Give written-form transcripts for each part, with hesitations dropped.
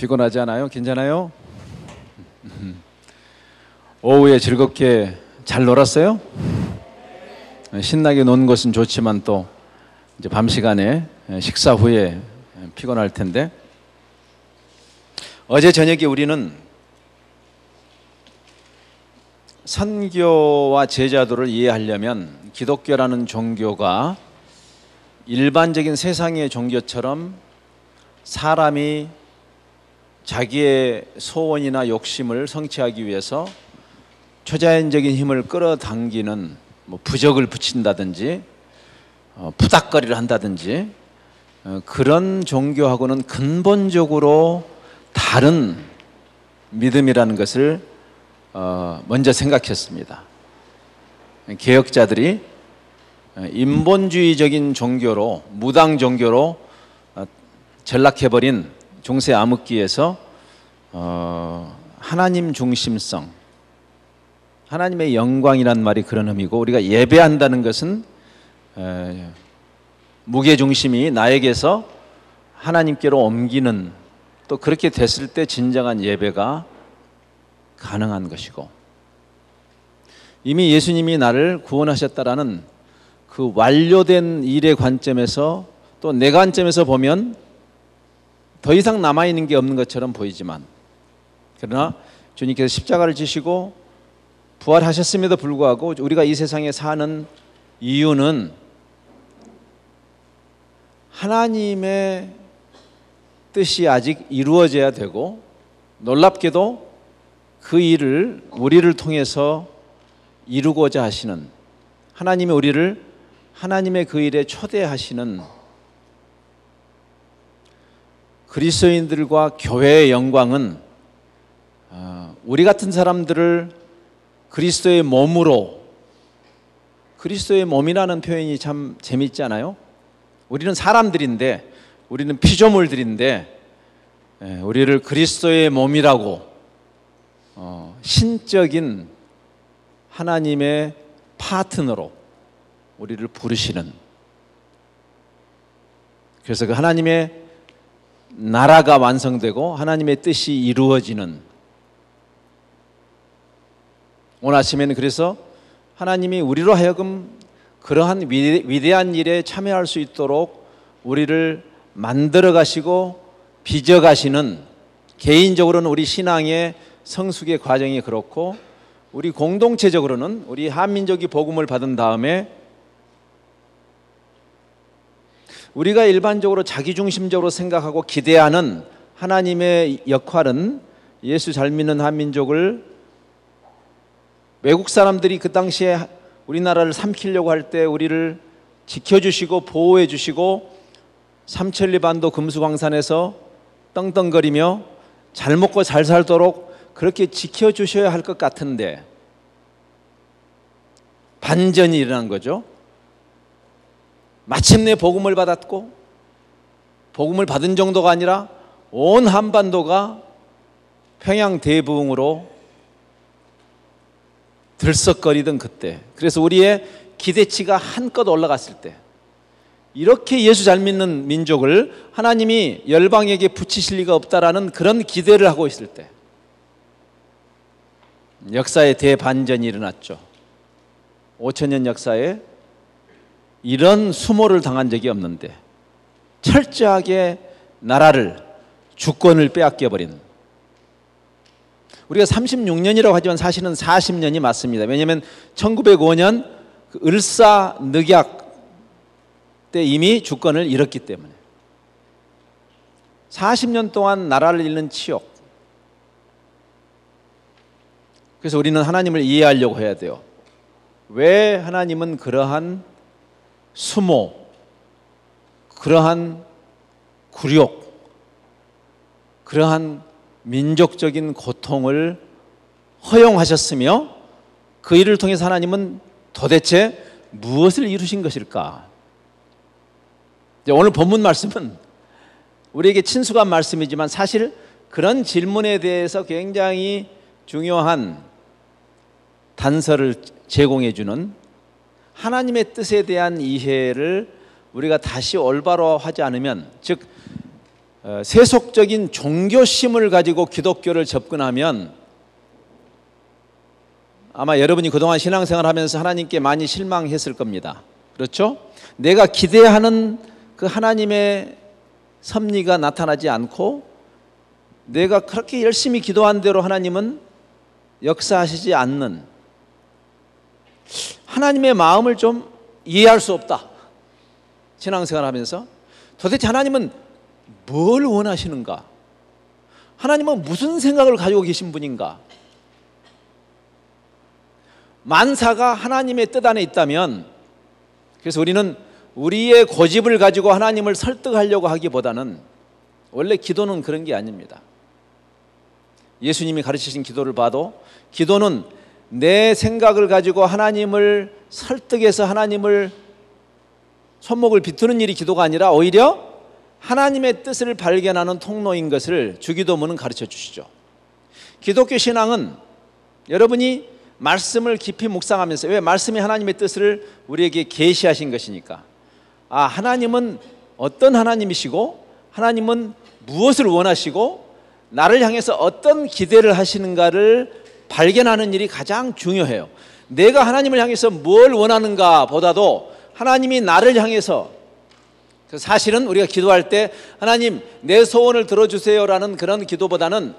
피곤하지 않아요? 괜찮아요? 오후에 즐겁게 잘 놀았어요? 신나게 노는 것은 좋지만 또 이제 밤 시간에 식사 후에 피곤할 텐데, 어제 저녁에 우리는 선교와 제자도를 이해하려면 기독교라는 종교가 일반적인 세상의 종교처럼 사람이 자기의 소원이나 욕심을 성취하기 위해서 초자연적인 힘을 끌어당기는 부적을 붙인다든지 부닥거리를 한다든지 그런 종교하고는 근본적으로 다른 믿음이라는 것을 먼저 생각했습니다. 개혁자들이 인본주의적인 종교로, 무당 종교로 전락해버린 중세 암흑기에서 하나님 중심성, 하나님의 영광이란 말이 그런 의미고, 우리가 예배한다는 것은 무게중심이 나에게서 하나님께로 옮기는, 또 그렇게 됐을 때 진정한 예배가 가능한 것이고, 이미 예수님이 나를 구원하셨다라는 그 완료된 일의 관점에서, 또 내 관점에서 보면 더 이상 남아있는 게 없는 것처럼 보이지만, 그러나 주님께서 십자가를 지시고 부활하셨음에도 불구하고 우리가 이 세상에 사는 이유는 하나님의 뜻이 아직 이루어져야 되고, 놀랍게도 그 일을 우리를 통해서 이루고자 하시는, 하나님이 우리를 하나님의 그 일에 초대하시는 그리스도인들과 교회의 영광은 우리 같은 사람들을 그리스도의 몸으로, 그리스도의 몸이라는 표현이 참 재밌지 않아요? 우리는 사람들인데, 우리는 피조물들인데, 우리를 그리스도의 몸이라고 신적인 하나님의 파트너로 우리를 부르시는, 그래서 그 하나님의 나라가 완성되고 하나님의 뜻이 이루어지는, 오늘 아침에는 그래서 하나님이 우리로 하여금 그러한 위대한 일에 참여할 수 있도록 우리를 만들어 가시고 빚어 가시는, 개인적으로는 우리 신앙의 성숙의 과정이 그렇고, 우리 공동체적으로는 우리 한민족이 복음을 받은 다음에 우리가 일반적으로 자기중심적으로 생각하고 기대하는 하나님의 역할은, 예수 잘 믿는 한민족을 외국 사람들이 그 당시에 우리나라를 삼키려고 할 때 우리를 지켜주시고 보호해 주시고 삼천리반도 금수강산에서 떵떵거리며 잘 먹고 잘 살도록 그렇게 지켜주셔야 할 것 같은데 반전이 일어난 거죠. 마침내 복음을 받았고, 복음을 받은 정도가 아니라 온 한반도가 평양 대부흥으로 들썩거리던 그때, 그래서 우리의 기대치가 한껏 올라갔을 때, 이렇게 예수 잘 믿는 민족을 하나님이 열방에게 붙이실 리가 없다라는 그런 기대를 하고 있을 때 역사의 대반전이 일어났죠. 5천년 역사에 이런 수모를 당한 적이 없는데 철저하게 나라를, 주권을 빼앗겨버린, 우리가 36년이라고 하지만 사실은 40년이 맞습니다. 왜냐하면 1905년 그 을사늑약 때 이미 주권을 잃었기 때문에 40년 동안 나라를 잃는 치욕. 그래서 우리는 하나님을 이해하려고 해야 돼요. 왜 하나님은 그러한 수모, 그러한 굴욕, 그러한 민족적인 고통을 허용하셨으며 그 일을 통해서 하나님은 도대체 무엇을 이루신 것일까? 오늘 본문 말씀은 우리에게 친숙한 말씀이지만 사실 그런 질문에 대해서 굉장히 중요한 단서를 제공해 주는, 하나님의 뜻에 대한 이해를 우리가 다시 올바로 하지 않으면, 즉 세속적인 종교심을 가지고 기독교를 접근하면 아마 여러분이 그동안 신앙생활 하면서 하나님께 많이 실망했을 겁니다. 그렇죠? 내가 기대하는 그 하나님의 섭리가 나타나지 않고 내가 그렇게 열심히 기도한 대로 하나님은 역사하시지 않는, 하나님의 마음을 좀 이해할 수 없다. 신앙생활 하면서 도대체 하나님은 뭘 원하시는가? 하나님은 무슨 생각을 가지고 계신 분인가? 만사가 하나님의 뜻 안에 있다면, 그래서 우리는 우리의 고집을 가지고 하나님을 설득하려고 하기보다는, 원래 기도는 그런 게 아닙니다. 예수님이 가르치신 기도를 봐도 기도는 내 생각을 가지고 하나님을 설득해서 하나님을 손목을 비트는 일이 기도가 아니라 오히려 하나님의 뜻을 발견하는 통로인 것을 주기도문은 가르쳐 주시죠. 기독교 신앙은 여러분이 말씀을 깊이 묵상하면서, 왜? 말씀이 하나님의 뜻을 우리에게 계시하신 것이니까. 아, 하나님은 어떤 하나님이시고 하나님은 무엇을 원하시고 나를 향해서 어떤 기대를 하시는가를 발견하는 일이 가장 중요해요. 내가 하나님을 향해서 뭘 원하는가 보다도 하나님이 나를 향해서, 사실은 우리가 기도할 때 하나님 내 소원을 들어주세요라는 그런 기도보다는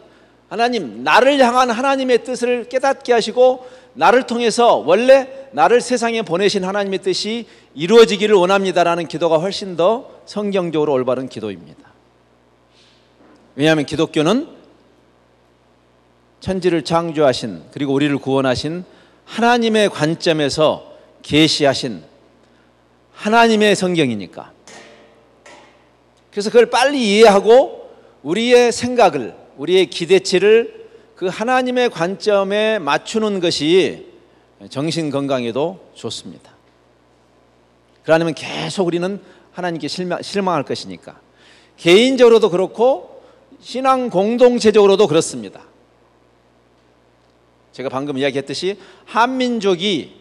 하나님 나를 향한 하나님의 뜻을 깨닫게 하시고 나를 통해서 원래 나를 세상에 보내신 하나님의 뜻이 이루어지기를 원합니다라는 기도가 훨씬 더 성경적으로 올바른 기도입니다. 왜냐하면 기독교는 천지를 창조하신, 그리고 우리를 구원하신 하나님의 관점에서 계시하신 하나님의 성경이니까. 그래서 그걸 빨리 이해하고 우리의 생각을, 우리의 기대치를 그 하나님의 관점에 맞추는 것이 정신 건강에도 좋습니다. 그러면 계속 우리는 하나님께 실망할 것이니까. 개인적으로도 그렇고 신앙 공동체적으로도 그렇습니다. 제가 방금 이야기했듯이 한민족이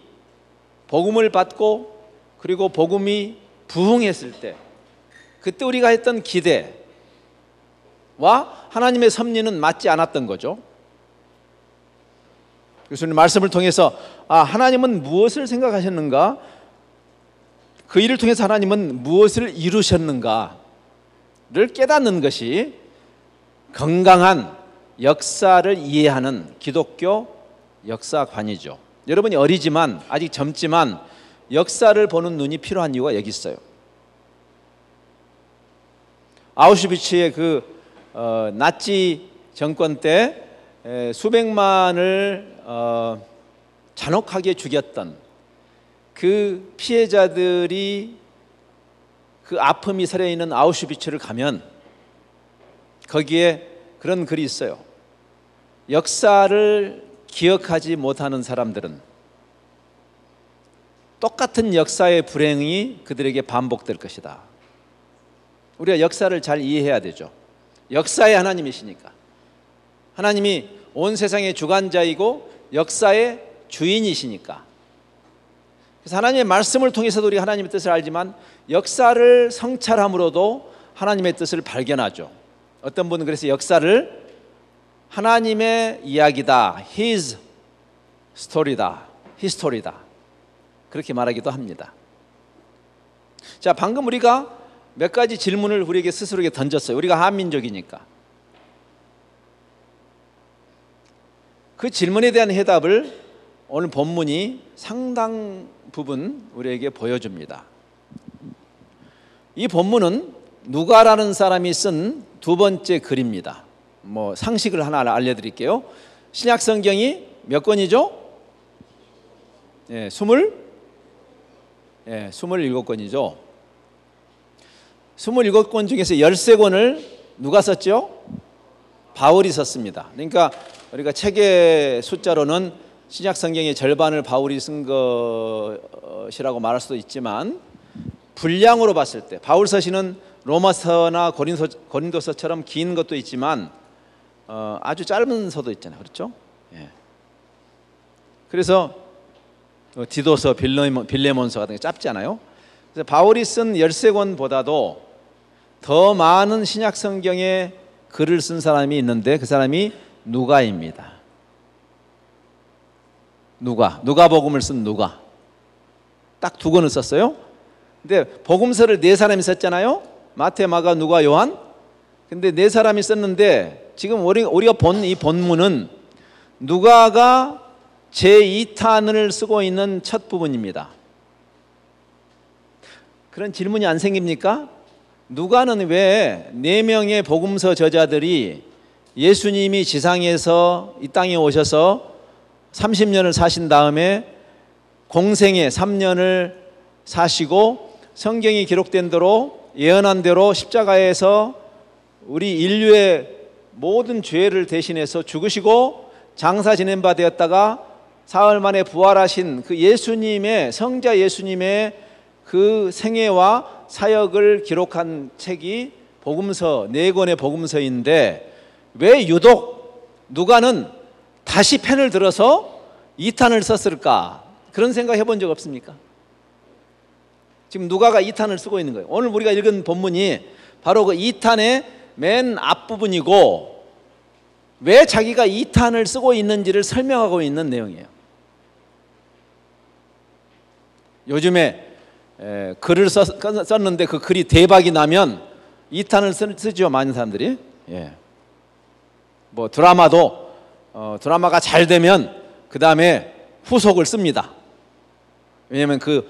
복음을 받고 그리고 복음이 부흥했을 때, 그때 우리가 했던 기대와 하나님의 섭리는 맞지 않았던 거죠. 그래서 말씀을 통해서 하나님은 무엇을 생각하셨는가, 그 일을 통해서 하나님은 무엇을 이루셨는가를 깨닫는 것이 건강한 역사를 이해하는 기독교 역사관이죠. 여러분이 어리지만, 아직 젊지만 역사를 보는 눈이 필요한 이유가 여기 있어요. 아우슈비츠의 그 나치 정권 때 수백만을 잔혹하게 죽였던 그 피해자들이 그 아픔이 서려 있는 아우슈비츠를 가면 거기에 그런 글이 있어요. 역사를 기억하지 못하는 사람들은 똑같은 역사의 불행이 그들에게 반복될 것이다. 우리가 역사를 잘 이해해야 되죠. 역사의 하나님이시니까. 하나님이 온 세상의 주관자이고 역사의 주인이시니까. 그래서 하나님의 말씀을 통해서도 우리가 하나님의 뜻을 알지만 역사를 성찰함으로도 하나님의 뜻을 발견하죠. 어떤 분은 그래서 역사를 하나님의 이야기다, His story다, History다, 그렇게 말하기도 합니다. 자, 방금 우리가 몇 가지 질문을 우리에게 스스로에게 던졌어요. 우리가 한민족이니까. 그 질문에 대한 해답을 오늘 본문이 상당 부분 우리에게 보여줍니다. 이 본문은 누가라는 사람이 쓴 두 번째 글입니다. 상식을 하나 알려드릴게요. 신약 성경이 몇 권이죠? 27권이죠. 27권 중에서 13권을 누가 썼죠? 바울이 썼습니다. 그러니까 우리가 책의 숫자로는 신약 성경의 절반을 바울이 쓴 것이라고 말할 수도 있지만, 분량으로 봤을 때 바울 서신은 로마서나 고린도서처럼 긴 것도 있지만 아주 짧은 서도 있잖아요. 그렇죠? 예. 그래서 디도서, 빌레몬서 같은 게 짧잖아요. 그래서 바울이 쓴 13권보다도 더 많은 신약 성경에 글을 쓴 사람이 있는데 그 사람이 누가입니다. 누가복음을 쓴 누가. 딱 두 권을 썼어요. 근데 복음서를 네 사람이 썼잖아요. 마태, 마가, 누가, 요한. 근데 네 사람이 썼는데 지금 우리가 본 이 본문은 누가가 제2탄을 쓰고 있는 첫 부분입니다. 그런 질문이 안 생깁니까? 누가는 왜 4명의 복음서 저자들이 예수님이 지상에서 이 땅에 오셔서 30년을 사신 다음에 공생애 3년을 사시고 성경이 기록된 대로 예언한 대로 십자가에서 우리 인류의 모든 죄를 대신해서 죽으시고 장사 지낸 바 되었다가 사흘 만에 부활하신 그 예수님의 성자 예수님의 그 생애와 사역을 기록한 책이 복음서 4권의 복음서인데 왜 유독 누가는 다시 펜을 들어서 2탄을 썼을까? 그런 생각 해본 적 없습니까? 지금 누가가 2탄을 쓰고 있는 거예요. 오늘 우리가 읽은 본문이 바로 그 2탄의 맨 앞부분이고 왜 자기가 2탄을 쓰고 있는지를 설명하고 있는 내용이에요. 요즘에 글을 썼는데 그 글이 대박이 나면 2탄을 쓰죠. 많은 사람들이. 뭐 드라마도 드라마가 잘 되면 그 다음에 후속을 씁니다. 왜냐하면 그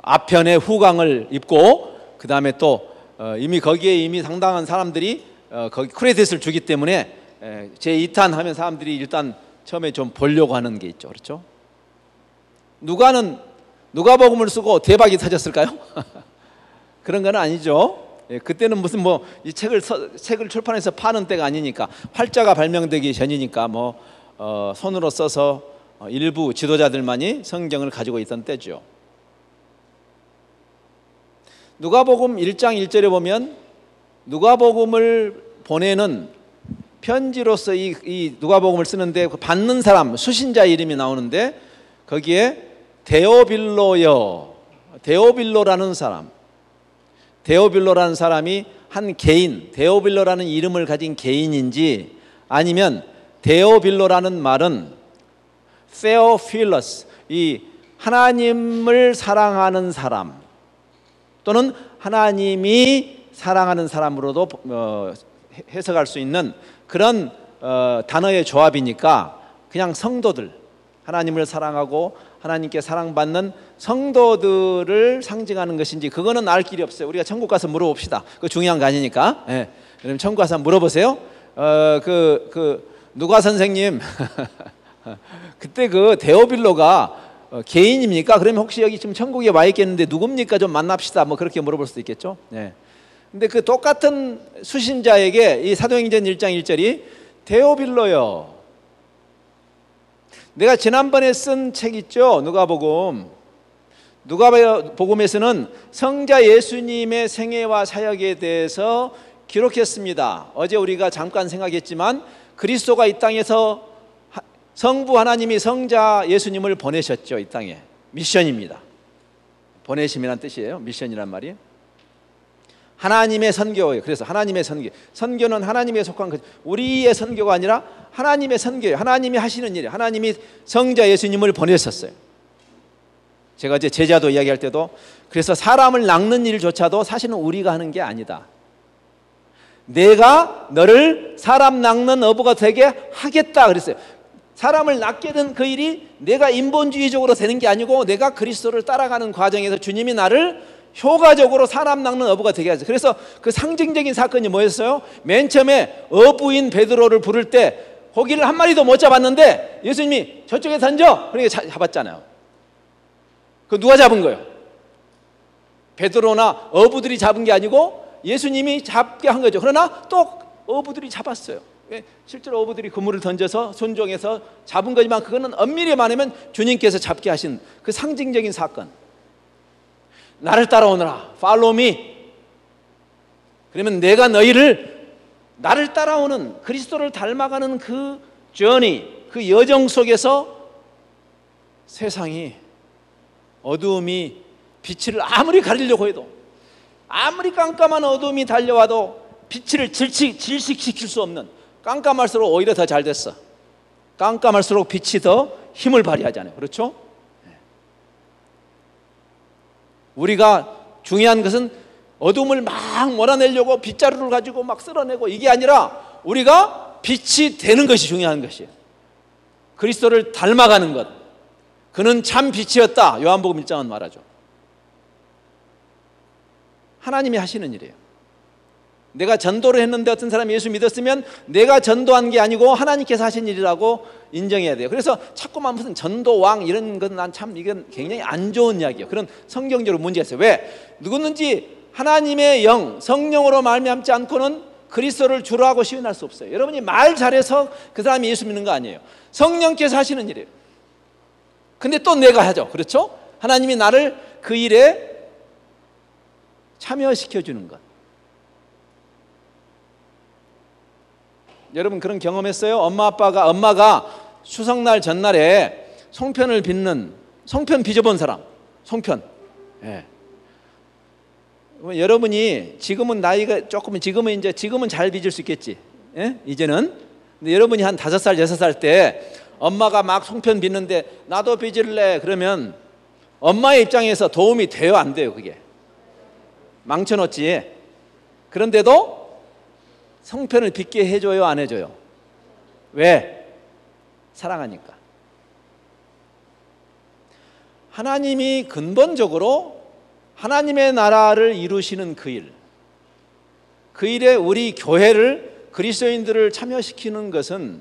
앞편에 후광을 입고 그 다음에 또 이미 거기에 이미 상당한 사람들이 거기 크레딧을 주기 때문에 제 2탄 하면 사람들이 일단 처음에 좀 보려고 하는 게 있죠. 그렇죠? 누가복음을 쓰고 대박이 터졌을까요? 그런 건 아니죠. 그때는 무슨 뭐 이 책을 출판해서 파는 때가 아니니까 활자가 발명되기 전이니까 뭐 손으로 써서 일부 지도자들만이 성경을 가지고 있던 때죠. 누가복음 1장 1절에 보면 누가복음을 보내는 편지로서 이 누가복음을 쓰는데 받는 사람 수신자 이름이 나오는데 거기에 데오빌로라는 사람이 한 개인, 데오빌로라는 이름을 가진 개인인지 아니면 데오빌로라는 말은 세오필러스, 이 하나님을 사랑하는 사람 또는 하나님이 사랑하는 사람으로도 해석할 수 있는 그런 단어의 조합이니까 그냥 성도들, 하나님을 사랑하고 하나님께 사랑받는 성도들을 상징하는 것인지 그거는 알 길이 없어요. 우리가 천국 가서 물어봅시다. 그거 중요한 거 아니니까. 그럼 천국 가서 물어보세요. 누가 선생님 그때 그 데오빌로가 개인입니까? 그러면 혹시 여기 지금 천국에 와 있겠는데 누굽니까? 좀 만납시다. 뭐 그렇게 물어볼 수도 있겠죠. 근데 그 똑같은 수신자에게 이 사도행전 1장 1절이 데오빌로요. 내가 지난번에 쓴 책 있죠? 누가복음에서는 성자 예수님의 생애와 사역에 대해서 기록했습니다. 어제 우리가 잠깐 생각했지만 그리스도가 이 땅에서 성부 하나님이 성자 예수님을 보내셨죠. 이 땅에 미션입니다. 보내심이란 뜻이에요. 미션이란 말이 하나님의 선교예요. 그래서 하나님의 선교는 하나님에 속한 것, 우리의 선교가 아니라 하나님의 선교예요. 하나님이 하시는 일이에요. 하나님이 성자 예수님을 보내셨어요. 제가 이제 제자도 이야기할 때도 그래서 사람을 낚는 일조차도 사실은 우리가 하는 게 아니다. 내가 너를 사람 낚는 어부가 되게 하겠다 그랬어요. 사람을 낚게 된 그 일이 내가 인본주의적으로 되는 게 아니고 내가 그리스도를 따라가는 과정에서 주님이 나를 효과적으로 사람 낚는 어부가 되게 하죠. 그래서 그 상징적인 사건이 뭐였어요? 맨 처음에 어부인 베드로를 부를 때 고기를 한 마리도 못 잡았는데 예수님이 저쪽에 던져! 그러니까 잡았잖아요. 그 누가 잡은 거예요? 베드로나 어부들이 잡은 게 아니고 예수님이 잡게 한 거죠. 그러나 또 어부들이 잡았어요. 실제로 어부들이 그물을 던져서 손종해서 잡은 거지만 그거는 엄밀히 말하면 주님께서 잡게 하신 그 상징적인 사건. 나를 따라오너라. Follow me. 그러면 내가 너희를 나를 따라오는 그리스도를 닮아가는 그 journey, 그 여정 속에서 세상이 어두움이 빛을 아무리 가리려고 해도 아무리 깜깜한 어둠이 달려와도 빛을 질식시킬 수 없는, 깜깜할수록 오히려 더 잘 됐어. 깜깜할수록 빛이 더 힘을 발휘하잖아요. 그렇죠? 우리가 중요한 것은 어둠을 막 몰아내려고 빗자루를 가지고 막 쓸어내고 이게 아니라 우리가 빛이 되는 것이 중요한 것이에요. 그리스도를 닮아가는 것. 그는 참 빛이었다. 요한복음 1장은 말하죠. 하나님이 하시는 일이에요. 내가 전도를 했는데 어떤 사람이 예수 믿었으면 내가 전도한 게 아니고 하나님께서 하신 일이라고 인정해야 돼요. 그래서 자꾸만 무슨 전도왕 이런 건 난 참 이건 굉장히 안 좋은 이야기예요. 그런 성경적으로 문제가 있어요. 왜? 누구든지 하나님의 영, 성령으로 말미암지 않고는 그리스도를 주로 하고 시인할 수 없어요. 여러분이 말 잘해서 그 사람이 예수 믿는 거 아니에요. 성령께서 하시는 일이에요. 근데 또 내가 하죠. 그렇죠? 하나님이 나를 그 일에 참여시켜 주는 것. 여러분 그런 경험했어요? 엄마가 추석날 전날에 송편을 빚는, 송편 빚어본 사람, 송편. 예. 여러분이 지금은 나이가 조금, 지금은 잘 빚을 수 있겠지. 예? 이제는. 근데 여러분이 한 5살, 6살 때 엄마가 막 송편 빚는데 나도 빚을래 그러면 엄마의 입장에서 도움이 돼요, 안 돼요? 그게 망쳐놓지. 그런데도 송편을 빚게 해줘요, 안 해줘요? 왜? 사랑하니까. 하나님이 근본적으로 하나님의 나라를 이루시는 그 일, 그 일에 우리 교회를, 그리스도인들을 참여시키는 것은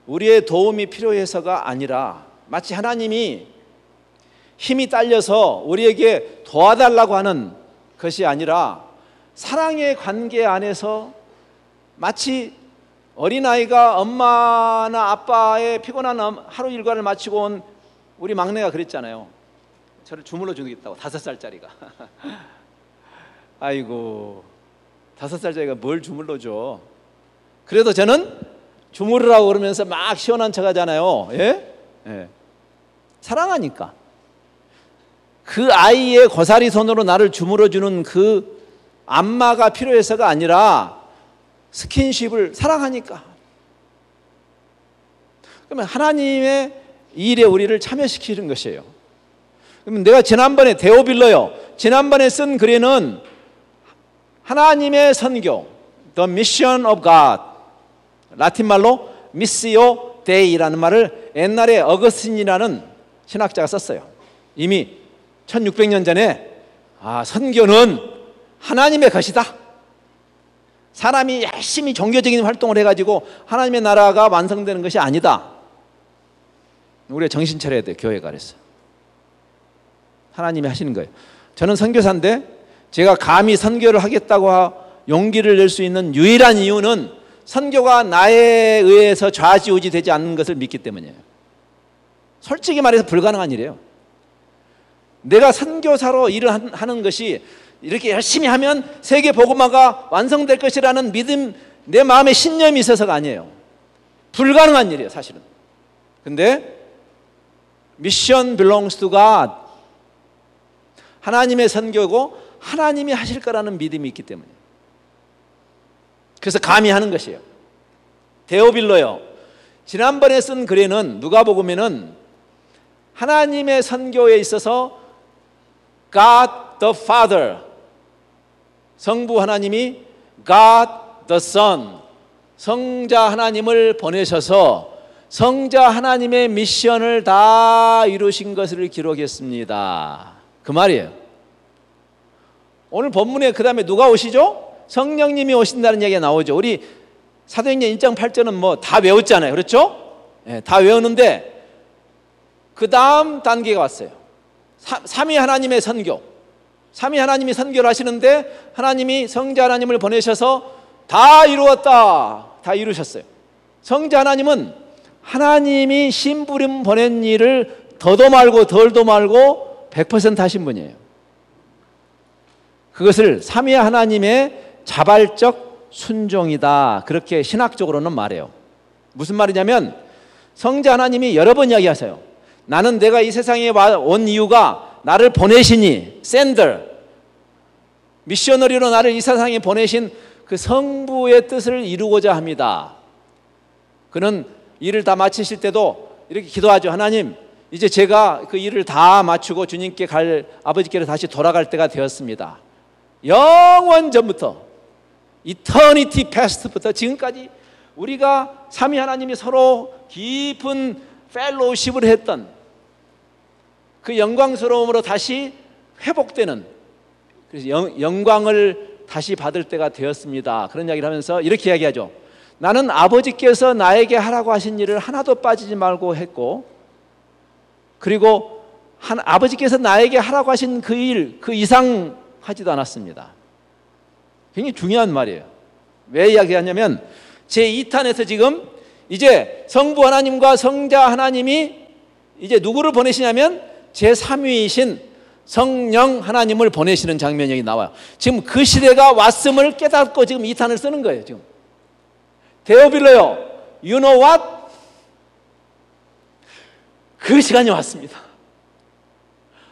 우리의 도움이 필요해서가 아니라 마치 하나님이 힘이 딸려서 우리에게 도와달라고 하는 것이 아니라 사랑의 관계 안에서 마치 어린아이가 엄마나 아빠의 피곤한 하루 일과를 마치고 온 우리 막내가 그랬잖아요. 저를 주물러 주겠다고, 5살짜리가. 아이고, 5살짜리가 뭘 주물러 줘. 그래도 저는 주물으라고 그러면서 막 시원한 척 하잖아요. 예? 예. 사랑하니까. 그 아이의 고사리 손으로 나를 주물러 주는 그 안마가 필요해서가 아니라 스킨십을 사랑하니까. 그러면 하나님의 일에 우리를 참여시키는 것이에요. 그러면 내가 지난번에 데오빌러요, 지난번에 쓴 글에는 하나님의 선교, The Mission of God, 라틴 말로 Missio Dei라는 말을 옛날에 어거스틴이라는 신학자가 썼어요. 이미 1600년 전에 선교는 하나님의 것이다. 사람이 열심히 종교적인 활동을 해가지고 하나님의 나라가 완성되는 것이 아니다. 우리가 정신 차려야 돼요. 교회가. 그래서 하나님이 하시는 거예요. 저는 선교사인데 제가 감히 선교를 하겠다고 용기를 낼 수 있는 유일한 이유는 선교가 나에 의해서 좌지우지 되지 않는 것을 믿기 때문이에요. 솔직히 말해서 불가능한 일이에요. 내가 선교사로 일을 하는 것이 이렇게 열심히 하면 세계 복음화가 완성될 것이라는 믿음, 내 마음에 신념이 있어서가 아니에요. 불가능한 일이에요, 사실은. 근데 Mission belongs to God. 하나님의 선교고 하나님이 하실 거라는 믿음이 있기 때문에. 그래서 감히 하는 것이에요. 데오빌러요, 지난번에 쓴 글에는 누가복음에는 하나님의 선교에 있어서 God the Father, 성부 하나님이 God the Son, 성자 하나님을 보내셔서 성자 하나님의 미션을 다 이루신 것을 기록했습니다. 그 말이에요. 오늘 본문에 그 다음에 누가 오시죠? 성령님이 오신다는 얘기가 나오죠. 우리 사도행전 1장 8절은 뭐 다 외웠잖아요. 그렇죠? 네, 다 외웠는데 그 다음 단계가 왔어요. 삼위 하나님의 선교. 삼위 하나님이 선교를 하시는데 하나님이 성자 하나님을 보내셔서 다 이루었다. 다 이루셨어요. 성자 하나님은 하나님이 심부름 보낸 일을 더도 말고 덜도 말고 100% 하신 분이에요. 그것을 삼위 하나님의 자발적 순종이다. 그렇게 신학적으로는 말해요. 무슨 말이냐면 성자 하나님이 여러 번 이야기하세요. 나는 내가 이 세상에 온 이유가 나를 보내시니, sender, 미셔너리로 나를 이 세상에 보내신 그 성부의 뜻을 이루고자 합니다. 그는 일을 다 마치실 때도 이렇게 기도하죠. 하나님, 이제 제가 그 일을 다 마치고 주님께 갈, 아버지께로 다시 돌아갈 때가 되었습니다. 영원 전부터, 이터니티 패스트부터 지금까지 우리가 삼위 하나님이 서로 깊은 펠로우십을 했던 그 영광스러움으로 다시 회복되는, 그래서 영광을 다시 받을 때가 되었습니다. 그런 이야기를 하면서 이렇게 이야기하죠. 나는 아버지께서 나에게 하라고 하신 일을 하나도 빠지지 말고 했고, 그리고 아버지께서 나에게 하라고 하신 그 일, 그 이상 하지도 않았습니다. 굉장히 중요한 말이에요. 왜 이야기하냐면 제2탄에서 지금 이제 성부 하나님과 성자 하나님이 이제 누구를 보내시냐면 제3위이신 성령 하나님을 보내시는 장면이 여기 나와요. 지금 그 시대가 왔음을 깨닫고 지금 2탄을 쓰는 거예요. 지금 데오빌로요, you know what? 그 시간이 왔습니다.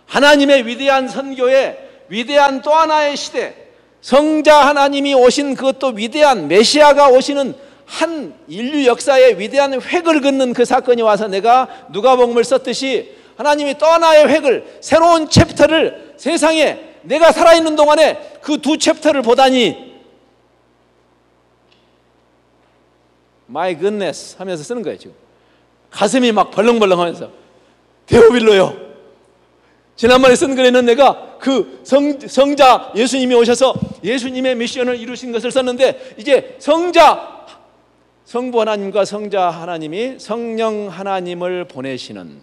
하나님의 위대한 선교의 위대한 또 하나의 시대, 성자 하나님이 오신 그것도 위대한 메시아가 오시는 한 인류 역사의 위대한 획을 긋는 그 사건이 와서 내가 누가복음을 썼듯이 하나님이 또 하나의 획을, 새로운 챕터를 세상에 내가 살아있는 동안에 그 두 챕터를 보다니 My goodness 하면서 쓰는 거예요. 지금 가슴이 막 벌렁벌렁 하면서 데오빌로요, 지난번에 쓴 글에는 내가 그 성자 예수님이 오셔서 예수님의 미션을 이루신 것을 썼는데, 이제 성부 하나님과 성자 하나님이 성령 하나님을 보내시는,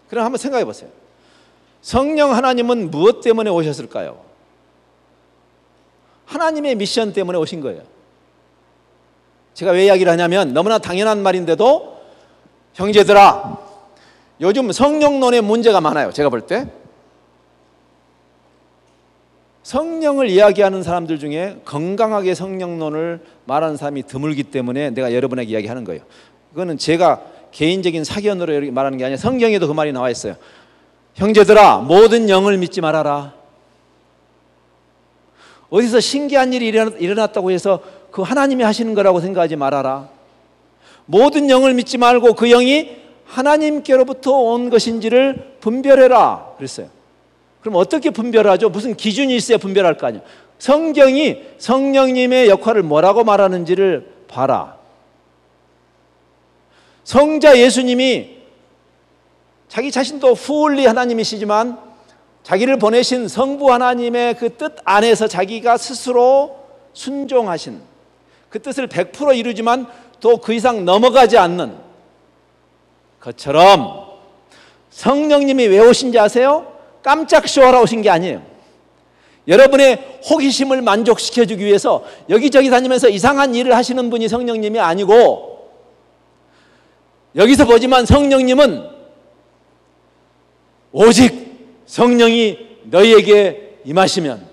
그럼 한번 생각해 보세요. 성령 하나님은 무엇 때문에 오셨을까요? 하나님의 미션 때문에 오신 거예요. 제가 왜 이야기를 하냐면 너무나 당연한 말인데도, 형제들아, 요즘 성령론에 문제가 많아요. 제가 볼 때 성령을 이야기하는 사람들 중에 건강하게 성령론을 말하는 사람이 드물기 때문에 내가 여러분에게 이야기하는 거예요. 그거는 제가 개인적인 사견으로 말하는 게 아니라 성경에도 그 말이 나와 있어요. 형제들아, 모든 영을 믿지 말아라. 어디서 신기한 일이 일어났다고 해서 그 하나님이 하시는 거라고 생각하지 말아라. 모든 영을 믿지 말고 그 영이 하나님께로부터 온 것인지를 분별해라 그랬어요. 그럼 어떻게 분별하죠? 무슨 기준이 있어야 분별할 거 아니에요. 성경이 성령님의 역할을 뭐라고 말하는지를 봐라. 성자 예수님이 자기 자신도 fully 하나님이시지만 자기를 보내신 성부 하나님의 그 뜻 안에서 자기가 스스로 순종하신 그 뜻을 100% 이루지만 또 그 이상 넘어가지 않는 것처럼, 성령님이 왜 오신지 아세요? 깜짝 쇼하러 오신 게 아니에요. 여러분의 호기심을 만족시켜주기 위해서 여기저기 다니면서 이상한 일을 하시는 분이 성령님이 아니고, 여기서 보지만 성령님은 오직 성령이 너희에게 임하시면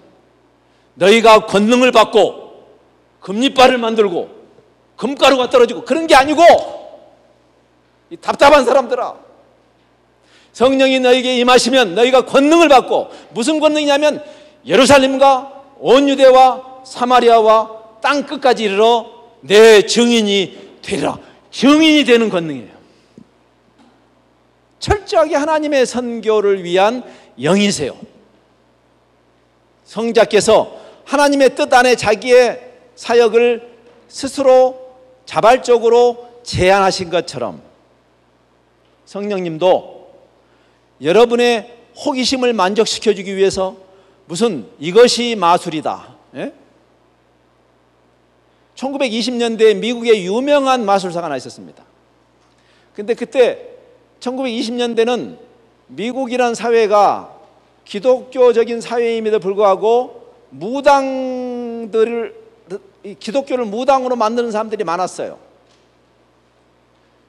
너희가 권능을 받고 금리발을 만들고 금가루가 떨어지고 그런 게 아니고, 이 답답한 사람들아, 성령이 너희에게 임하시면 너희가 권능을 받고, 무슨 권능이냐면 예루살렘과 온 유대와 사마리아와 땅 끝까지 이르러 내 증인이 되리라. 증인이 되는 권능이에요. 철저하게 하나님의 선교를 위한 영이세요. 성자께서 하나님의 뜻 안에 자기의 사역을 스스로 자발적으로 제안하신 것처럼 성령님도 여러분의 호기심을 만족시켜주기 위해서 무슨 이것이 마술이다, 1920년대에 미국에 유명한 마술사가 하나 있었습니다. 근데 그때 1920년대는 미국이란 사회가 기독교적인 사회임에도 불구하고 기독교를 무당으로 만드는 사람들이 많았어요.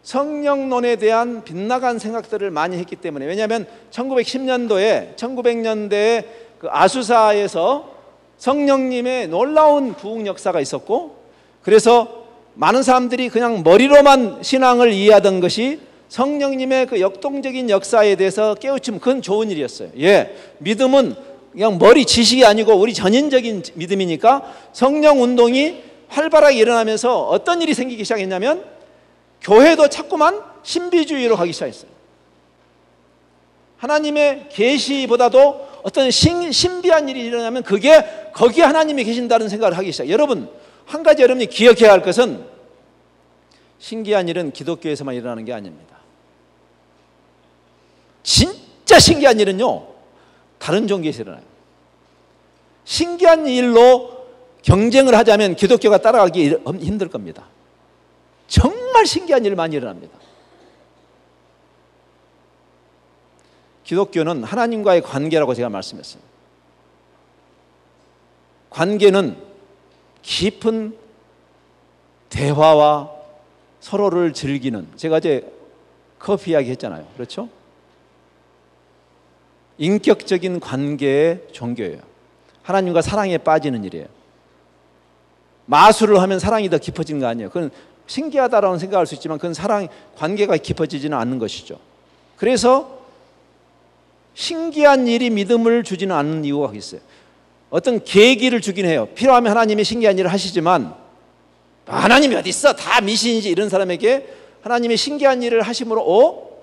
성령론에 대한 빗나간 생각들을 많이 했기 때문에. 왜냐하면 1900년대에 그 아수사에서 성령님의 놀라운 부흥 역사가 있었고, 그래서 많은 사람들이 그냥 머리로만 신앙을 이해하던 것이 성령님의 그 역동적인 역사에 대해서 깨우치면 그건 좋은 일이었어요. 예, 믿음은 그냥 머리 지식이 아니고 우리 전인적인 믿음이니까 성령 운동이 활발하게 일어나면서 어떤 일이 생기기 시작했냐면 교회도 자꾸만 신비주의로 가기 시작했어요. 하나님의 계시보다도 어떤 신비한 일이 일어나면 거기에 하나님이 계신다는 생각을 하기 시작해요. 여러분, 한 가지 여러분이 기억해야 할 것은 신기한 일은 기독교에서만 일어나는 게 아닙니다. 진짜 신기한 일은요, 다른 종교에서 일어나요. 신기한 일로 경쟁을 하자면 기독교가 따라가기 힘들 겁니다. 정말 신기한 일 많이 일어납니다. 기독교는 하나님과의 관계라고 제가 말씀했어요. 관계는 깊은 대화와 서로를 즐기는, 제가 어제 커피 이야기 했잖아요. 그렇죠? 인격적인 관계의 종교예요. 하나님과 사랑에 빠지는 일이에요. 마술을 하면 사랑이 더 깊어지는 거 아니에요. 그건 신기하다라고 생각할 수 있지만 그건 관계가 깊어지지는 않는 것이죠. 그래서 신기한 일이 믿음을 주지는 않는 이유가 있어요. 어떤 계기를 주긴 해요. 필요하면 하나님이 신기한 일을 하시지만 하나님이 어디 있어? 다 미신이지. 이런 사람에게 하나님이 신기한 일을 하심으로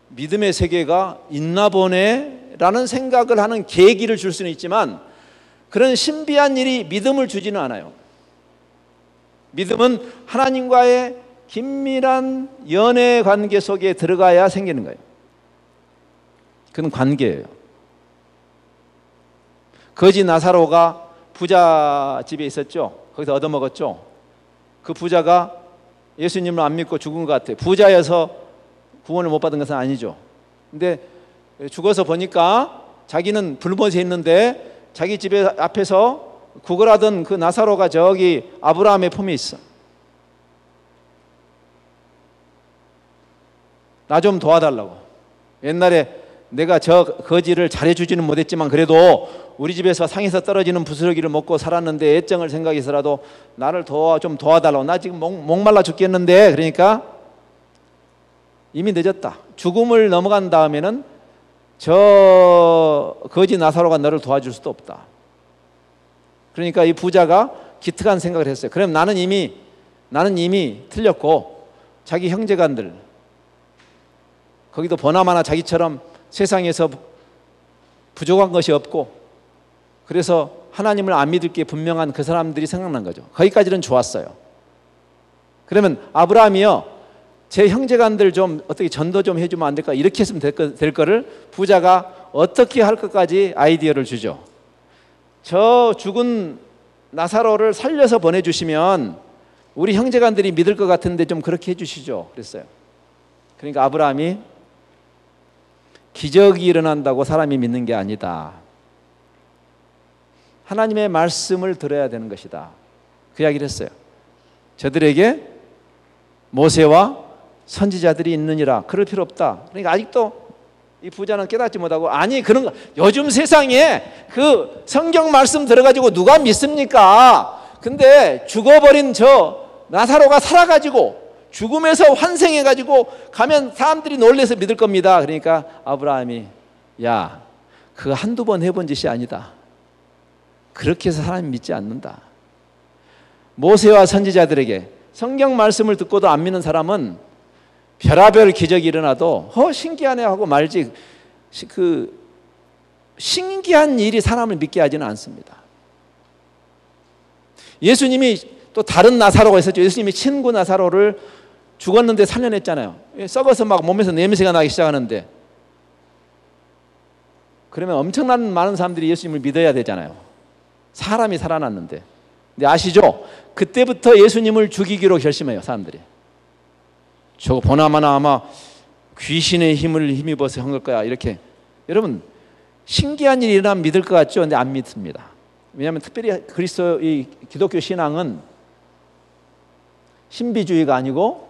믿음의 세계가 있나 보네 라는 생각을 하는 계기를 줄 수는 있지만 그런 신비한 일이 믿음을 주지는 않아요. 믿음은 하나님과의 긴밀한 연애 관계 속에 들어가야 생기는 거예요. 그건 관계예요. 거지 나사로가 부자 집에 있었죠. 거기서 얻어먹었죠. 그 부자가 예수님을 안 믿고 죽은 것 같아요. 부자여서 구원을 못 받은 것은 아니죠. 근데 죽어서 보니까 자기는 불못에 있는데 자기 집에 앞에서 구걸하던 그 나사로가 저기 아브라함의 품에 있어. 나 좀 도와달라고. 옛날에 내가 저 거지를 잘해주지는 못했지만 그래도 우리 집에서 상에서 떨어지는 부스러기를 먹고 살았는데 애정을 생각해서라도 나를 좀 도와달라고. 나 지금 목말라 죽겠는데. 그러니까 이미 늦었다. 죽음을 넘어간 다음에는 저 거지 나사로가 너를 도와줄 수도 없다. 그러니까 이 부자가 기특한 생각을 했어요. 그럼 나는 이미 틀렸고 자기 형제간들 거기도 보나마나 자기처럼 세상에서 부족한 것이 없고 그래서 하나님을 안 믿을 게 분명한 그 사람들이 생각난 거죠. 거기까지는 좋았어요. 그러면 아브라함이요, 제 형제간들 좀 어떻게 전도 좀 해주면 안 될까? 이렇게 했으면 될 거를 부자가 어떻게 할 것까지 아이디어를 주죠. 저 죽은 나사로를 살려서 보내주시면 우리 형제간들이 믿을 것 같은데 좀 그렇게 해주시죠. 그랬어요. 그러니까 아브라함이 기적이 일어난다고 사람이 믿는 게 아니다. 하나님의 말씀을 들어야 되는 것이다. 그 이야기를 했어요. 저들에게 모세와 선지자들이 있느니라. 그럴 필요 없다. 그러니까 아직도 이 부자는 깨닫지 못하고 아니 그런 거 요즘 세상에 그 성경 말씀 들어가지고 누가 믿습니까? 근데 죽어버린 저 나사로가 살아가지고 죽음에서 환생해가지고 가면 사람들이 놀라서 믿을 겁니다. 그러니까 아브라함이 야, 그거 한두 번 해본 짓이 아니다. 그렇게 해서 사람이 믿지 않는다. 모세와 선지자들에게 성경 말씀을 듣고도 안 믿는 사람은 별하별 기적이 일어나도 신기하네 하고 말지 그 신기한 일이 사람을 믿게 하지는 않습니다. 예수님이 또 다른 나사로가 있었죠. 예수님이 친구 나사로를 죽었는데 살려냈잖아요. 썩어서 막 몸에서 냄새가 나기 시작하는데 그러면 엄청난 많은 사람들이 예수님을 믿어야 되잖아요. 사람이 살아났는데. 근데 아시죠? 그때부터 예수님을 죽이기로 결심해요. 사람들이. 저거 보나마나 아마 귀신의 힘을 힘입어서 한 걸 거야. 이렇게. 여러분 신기한 일이 일어나면 믿을 것 같죠? 근데 안 믿습니다. 왜냐하면 특별히 이 기독교 신앙은 신비주의가 아니고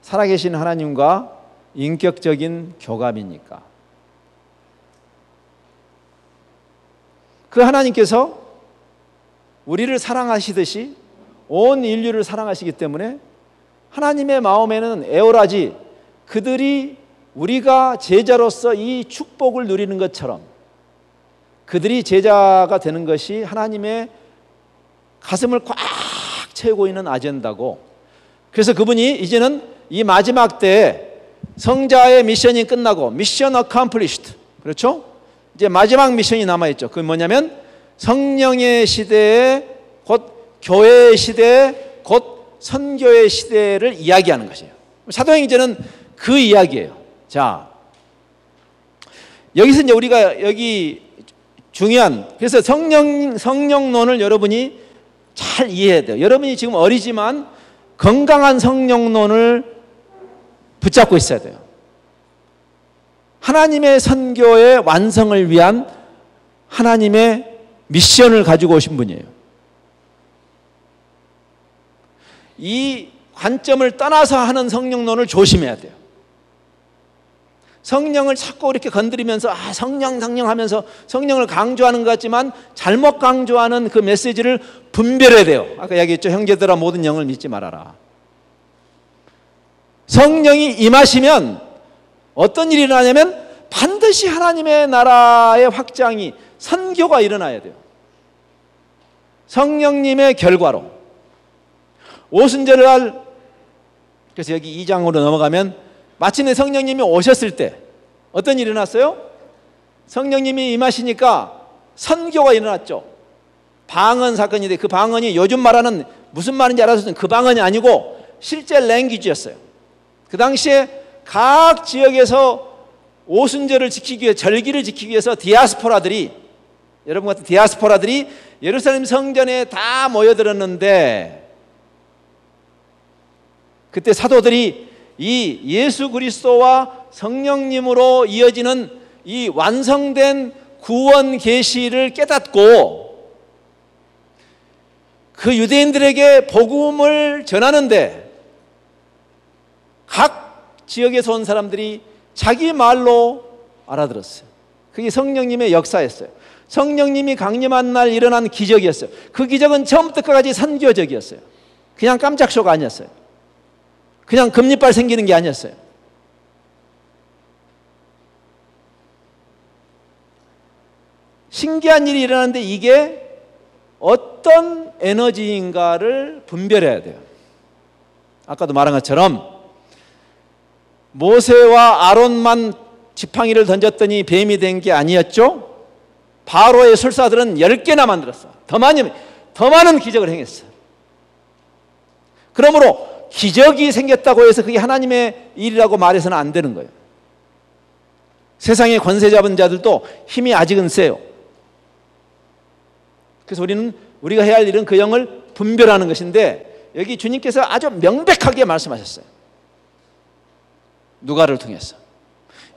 살아계신 하나님과 인격적인 교감이니까. 그 하나님께서 우리를 사랑하시듯이 온 인류를 사랑하시기 때문에 하나님의 마음에는 애월하지 그들이 우리가 제자로서 이 축복을 누리는 것처럼 그들이 제자가 되는 것이 하나님의 가슴을 꽉 채우고 있는 아젠다고, 그래서 그분이 이제는 이 마지막 때에 성자의 미션이 끝나고 미션 어컴플리시드, 그렇죠? 이제 마지막 미션이 남아있죠. 그게 뭐냐면 성령의 시대에 곧 교회의 시대에 곧 선교의 시대를 이야기하는 것이에요. 사도행전은 그 이야기예요. 자, 여기서 이제 우리가 여기 중요한, 그래서 성령론을 여러분이 잘 이해해야 돼요. 여러분이 지금 어리지만 건강한 성령론을 붙잡고 있어야 돼요. 하나님의 선교의 완성을 위한 하나님의 미션을 가지고 오신 분이에요. 이 관점을 떠나서 하는 성령론을 조심해야 돼요. 성령을 자꾸 이렇게 건드리면서 성령 하면서 성령을 강조하는 것 같지만 잘못 강조하는 그 메시지를 분별해야 돼요. 아까 이야기했죠. 형제들아 모든 영을 믿지 말아라. 성령이 임하시면 어떤 일이 일어나냐면 반드시 하나님의 나라의 확장이, 선교가 일어나야 돼요. 성령님의 결과로. 오순절을 할, 그래서 여기 2장으로 넘어가면 마침내 성령님이 오셨을 때 어떤 일이 일어났어요? 성령님이 임하시니까 선교가 일어났죠. 방언 사건인데 그 방언이 요즘 말하는 무슨 말인지 알아서 그 방언이 아니고 실제 랭귀지였어요. 그 당시에 각 지역에서 오순절을 지키기 위해, 절기를 지키기 위해서 디아스포라들이, 여러분 같은 디아스포라들이 예루살렘 성전에 다 모여들었는데, 그때 사도들이 이 예수 그리스도와 성령님으로 이어지는 이 완성된 구원 계시를 깨닫고 그 유대인들에게 복음을 전하는데 각 지역에서 온 사람들이 자기 말로 알아들었어요. 그게 성령님의 역사였어요. 성령님이 강림한 날 일어난 기적이었어요. 그 기적은 처음부터 끝까지 선교적이었어요. 그냥 깜짝 쇼가 아니었어요. 그냥 금리빨 생기는 게 아니었어요. 신기한 일이 일어나는데 이게 어떤 에너지인가를 분별해야 돼요. 아까도 말한 것처럼 모세와 아론만 지팡이를 던졌더니 뱀이 된 게 아니었죠. 바로의 술사들은 10개나 만들었어. 더 많은 기적을 행했어요. 그러므로 기적이 생겼다고 해서 그게 하나님의 일이라고 말해서는 안 되는 거예요. 세상의 권세 잡은 자들도 힘이 아직은 세요. 그래서 우리가 해야 할 일은 그 영을 분별하는 것인데, 여기 주님께서 아주 명백하게 말씀하셨어요. 누가를 통해서.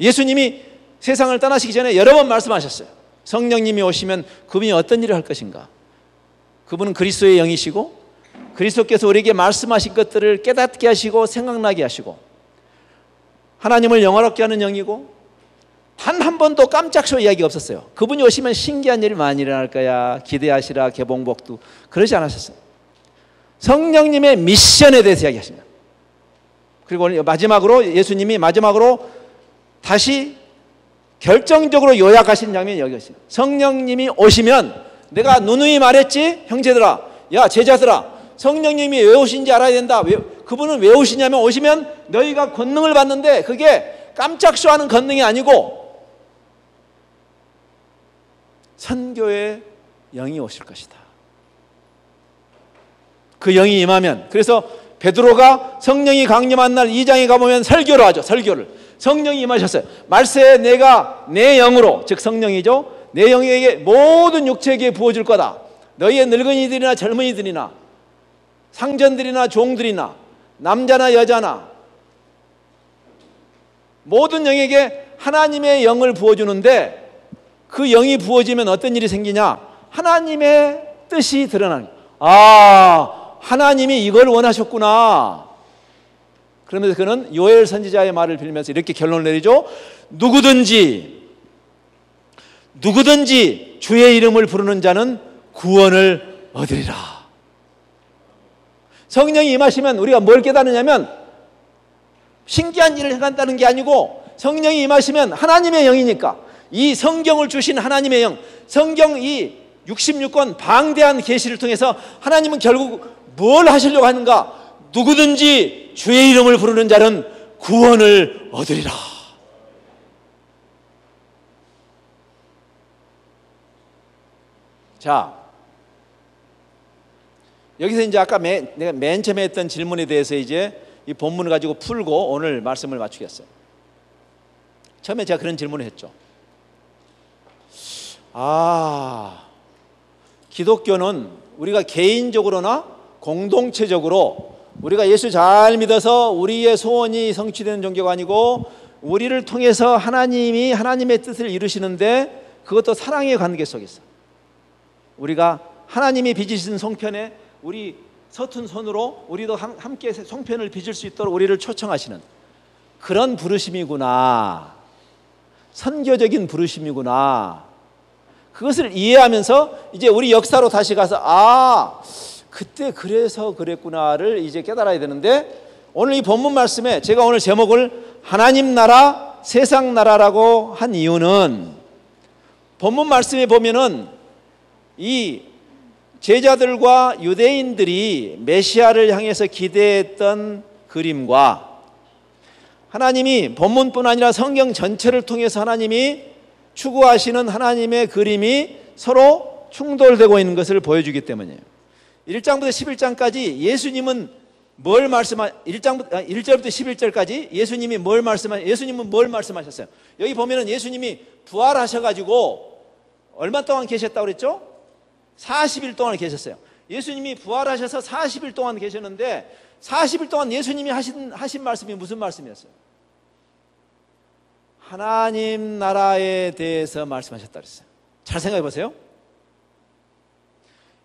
예수님이 세상을 떠나시기 전에 여러 번 말씀하셨어요. 성령님이 오시면 그분이 어떤 일을 할 것인가. 그분은 그리스도의 영이시고 그리스도께서 우리에게 말씀하신 것들을 깨닫게 하시고 생각나게 하시고 하나님을 영화롭게 하는 영이고, 단 한 번도 깜짝쇼 이야기가 없었어요. 그분이 오시면 신기한 일이 많이 일어날 거야, 기대하시라, 개봉복도, 그러지 않으셨어요. 성령님의 미션에 대해서 이야기하십니다. 그리고 마지막으로 예수님이 다시 결정적으로 요약하신 장면이 여기 있어요. 성령님이 오시면, 내가 누누이 말했지 형제들아, 야 제자들아, 성령님이 왜 오신지 알아야 된다. 그분은 왜 오시냐면, 오시면 너희가 권능을 받는데 그게 깜짝 쇼하는 권능이 아니고 선교의 영이 오실 것이다. 그 영이 임하면, 그래서 베드로가 성령이 강림한 날 2장에 가보면 설교를 하죠. 설교를. 성령이 임하셨어요. 말세에 내가 내 영으로, 즉 성령이죠, 내 영에게 모든 육체에게 부어줄 거다. 너희의 늙은이들이나 젊은이들이나 상전들이나 종들이나 남자나 여자나 모든 영에게 하나님의 영을 부어주는데, 그 영이 부어지면 어떤 일이 생기냐? 하나님의 뜻이 드러나는 거예요. 하나님이 이걸 원하셨구나. 그러면서 그는 요엘 선지자의 말을 빌면서 이렇게 결론을 내리죠. 누구든지 주의 이름을 부르는 자는 구원을 얻으리라. 성령이 임하시면 우리가 뭘 깨닫느냐면, 신기한 일을 행한다는 게 아니고 성령이 임하시면 하나님의 영이니까 이 성경을 주신 하나님의 영, 성경 이 66권 방대한 계시를 통해서 하나님은 결국 뭘 하시려고 하는가? 누구든지 주의 이름을 부르는 자는 구원을 얻으리라. 자, 여기서 이제 아까 내가 맨 처음에 했던 질문에 대해서 이제 이 본문을 가지고 풀고 오늘 말씀을 마치겠어요. 처음에 제가 그런 질문을 했죠. 기독교는 우리가 개인적으로나 공동체적으로 우리가 예수 잘 믿어서 우리의 소원이 성취되는 종교가 아니고 우리를 통해서 하나님이 하나님의 뜻을 이루시는데 그것도 사랑의 관계 속에서 우리가 하나님이 빚으신 송편에 우리 서툰 손으로 우리도 함께 송편을 빚을 수 있도록 우리를 초청하시는 그런 부르심이구나. 선교적인 부르심이구나. 그것을 이해하면서 이제 우리 역사로 다시 가서 그때 그래서 그랬구나를 이제 깨달아야 되는데, 오늘 이 본문 말씀에 제가 오늘 제목을 하나님 나라 세상 나라라고 한 이유는, 본문 말씀에 보면은 이 제자들과 유대인들이 메시아를 향해서 기대했던 그림과 하나님이 본문뿐 아니라 성경 전체를 통해서 하나님이 추구하시는 하나님의 그림이 서로 충돌되고 있는 것을 보여주기 때문이에요. 1장부터 11장까지 예수님은 뭘 1절부터 11절까지 예수님은 뭘 말씀하셨어요? 여기 보면은 예수님이 부활하셔가지고 얼마 동안 계셨다고 그랬죠? 40일 동안 계셨어요. 예수님이 부활하셔서 40일 동안 계셨는데 40일 동안 예수님이 하신 말씀이 무슨 말씀이었어요? 하나님 나라에 대해서 말씀하셨다 그랬어요. 잘 생각해 보세요.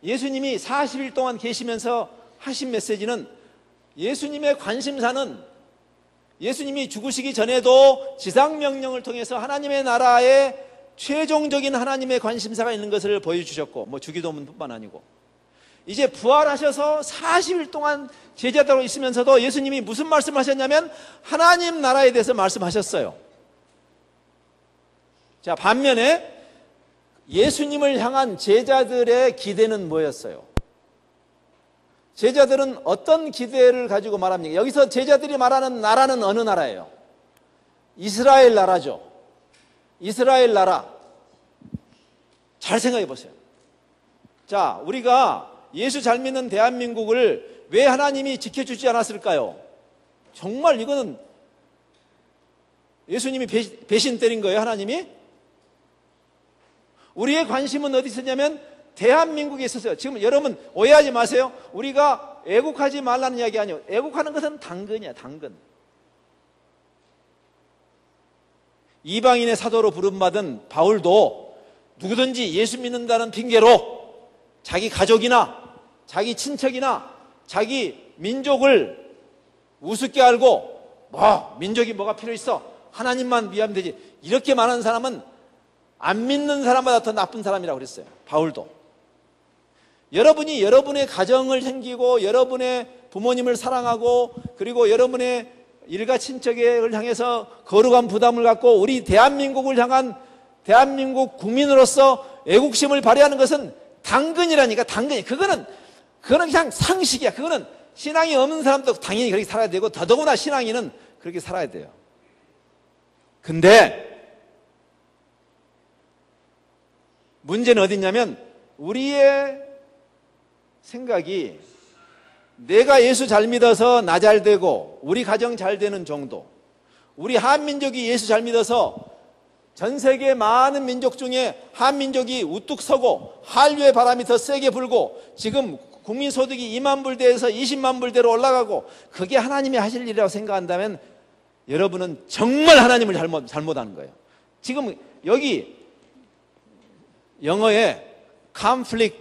예수님이 40일 동안 계시면서 하신 메시지는, 예수님의 관심사는 예수님이 죽으시기 전에도 지상명령을 통해서 하나님의 나라에 최종적인 하나님의 관심사가 있는 것을 보여주셨고, 주기도문뿐만 아니고 이제 부활하셔서 40일 동안 제자들로 있으면서도 예수님이 무슨 말씀하셨냐면 하나님 나라에 대해서 말씀하셨어요. 자, 반면에 예수님을 향한 제자들의 기대는 뭐였어요? 제자들은 어떤 기대를 가지고 말합니까? 여기서 제자들이 말하는 나라는 어느 나라예요? 이스라엘 나라죠. 이스라엘 나라. 잘 생각해 보세요. 자, 우리가 예수 잘 믿는 대한민국을 왜 하나님이 지켜주지 않았을까요? 정말 이거는 예수님이 배신 때린 거예요, 하나님이? 우리의 관심은 어디 있었냐면 대한민국에 있었어요. 지금 여러분 오해하지 마세요. 우리가 애국하지 말라는 이야기 아니에요. 애국하는 것은 당근이야, 당근. 이방인의 사도로 부름받은 바울도 누구든지 예수 믿는다는 핑계로 자기 가족이나 자기 친척이나 자기 민족을 우습게 알고 민족이 뭐가 필요 있어? 하나님만 위하면 되지. 이렇게 말하는 사람은 안 믿는 사람보다 더 나쁜 사람이라고 그랬어요. 바울도. 여러분이 여러분의 가정을 챙기고 여러분의 부모님을 사랑하고 그리고 여러분의 일가 친척을 향해서 거룩한 부담을 갖고 우리 대한민국을 향한 대한민국 국민으로서 애국심을 발휘하는 것은 당근이라니까. 당근이. 그거는 그냥 상식이야. 그거는 신앙이 없는 사람도 당연히 그렇게 살아야 되고 더더구나 신앙인은 그렇게 살아야 돼요. 근데 문제는 어디 있냐면 우리의 생각이 내가 예수 잘 믿어서 나 잘 되고 우리 가정 잘 되는 정도, 우리 한민족이 예수 잘 믿어서 전 세계 많은 민족 중에 한민족이 우뚝 서고 한류의 바람이 더 세게 불고 지금 국민소득이 2만 불대에서 20만 불대로 올라가고 그게 하나님이 하실 일이라고 생각한다면 여러분은 정말 하나님을 잘못하는 거예요. 지금 여기 영어에 conflict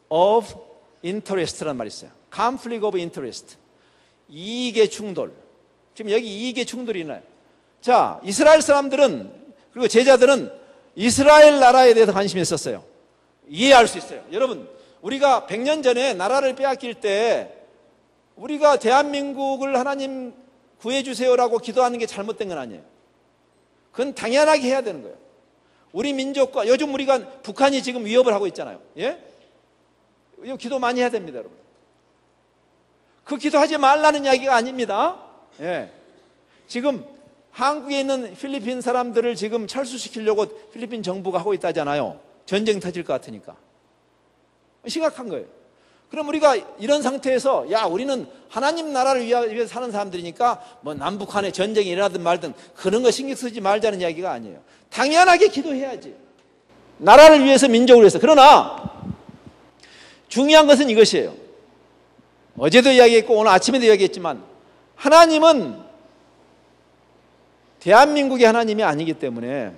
of interest라는 말이 있어요. conflict of interest. 이익의 충돌. 지금 여기 이익의 충돌이 있나요? 자, 이스라엘 사람들은 그리고 제자들은 이스라엘 나라에 대해서 관심이 있었어요. 이해할 수 있어요. 여러분, 우리가 100년 전에 나라를 빼앗길 때 우리가 대한민국을 하나님 구해주세요라고 기도하는 게 잘못된 건 아니에요. 그건 당연하게 해야 되는 거예요. 우리 민족과 요즘 우리가 북한이 지금 위협을 하고 있잖아요. 예? 이거 기도 많이 해야 됩니다, 여러분. 그 기도하지 말라는 이야기가 아닙니다. 예. 지금 한국에 있는 필리핀 사람들을 지금 철수시키려고 필리핀 정부가 하고 있다잖아요. 전쟁 터질 것 같으니까. 심각한 거예요. 그럼 우리가 이런 상태에서 야, 우리는 하나님 나라를 위해서 사는 사람들이니까 뭐 남북한에 전쟁이 일어나든 말든 그런 거 신경 쓰지 말자는 이야기가 아니에요. 당연하게 기도해야지. 나라를 위해서, 민족을 위해서. 그러나 중요한 것은 이것이에요. 어제도 이야기했고 오늘 아침에도 이야기했지만 하나님은 대한민국의 하나님이 아니기 때문에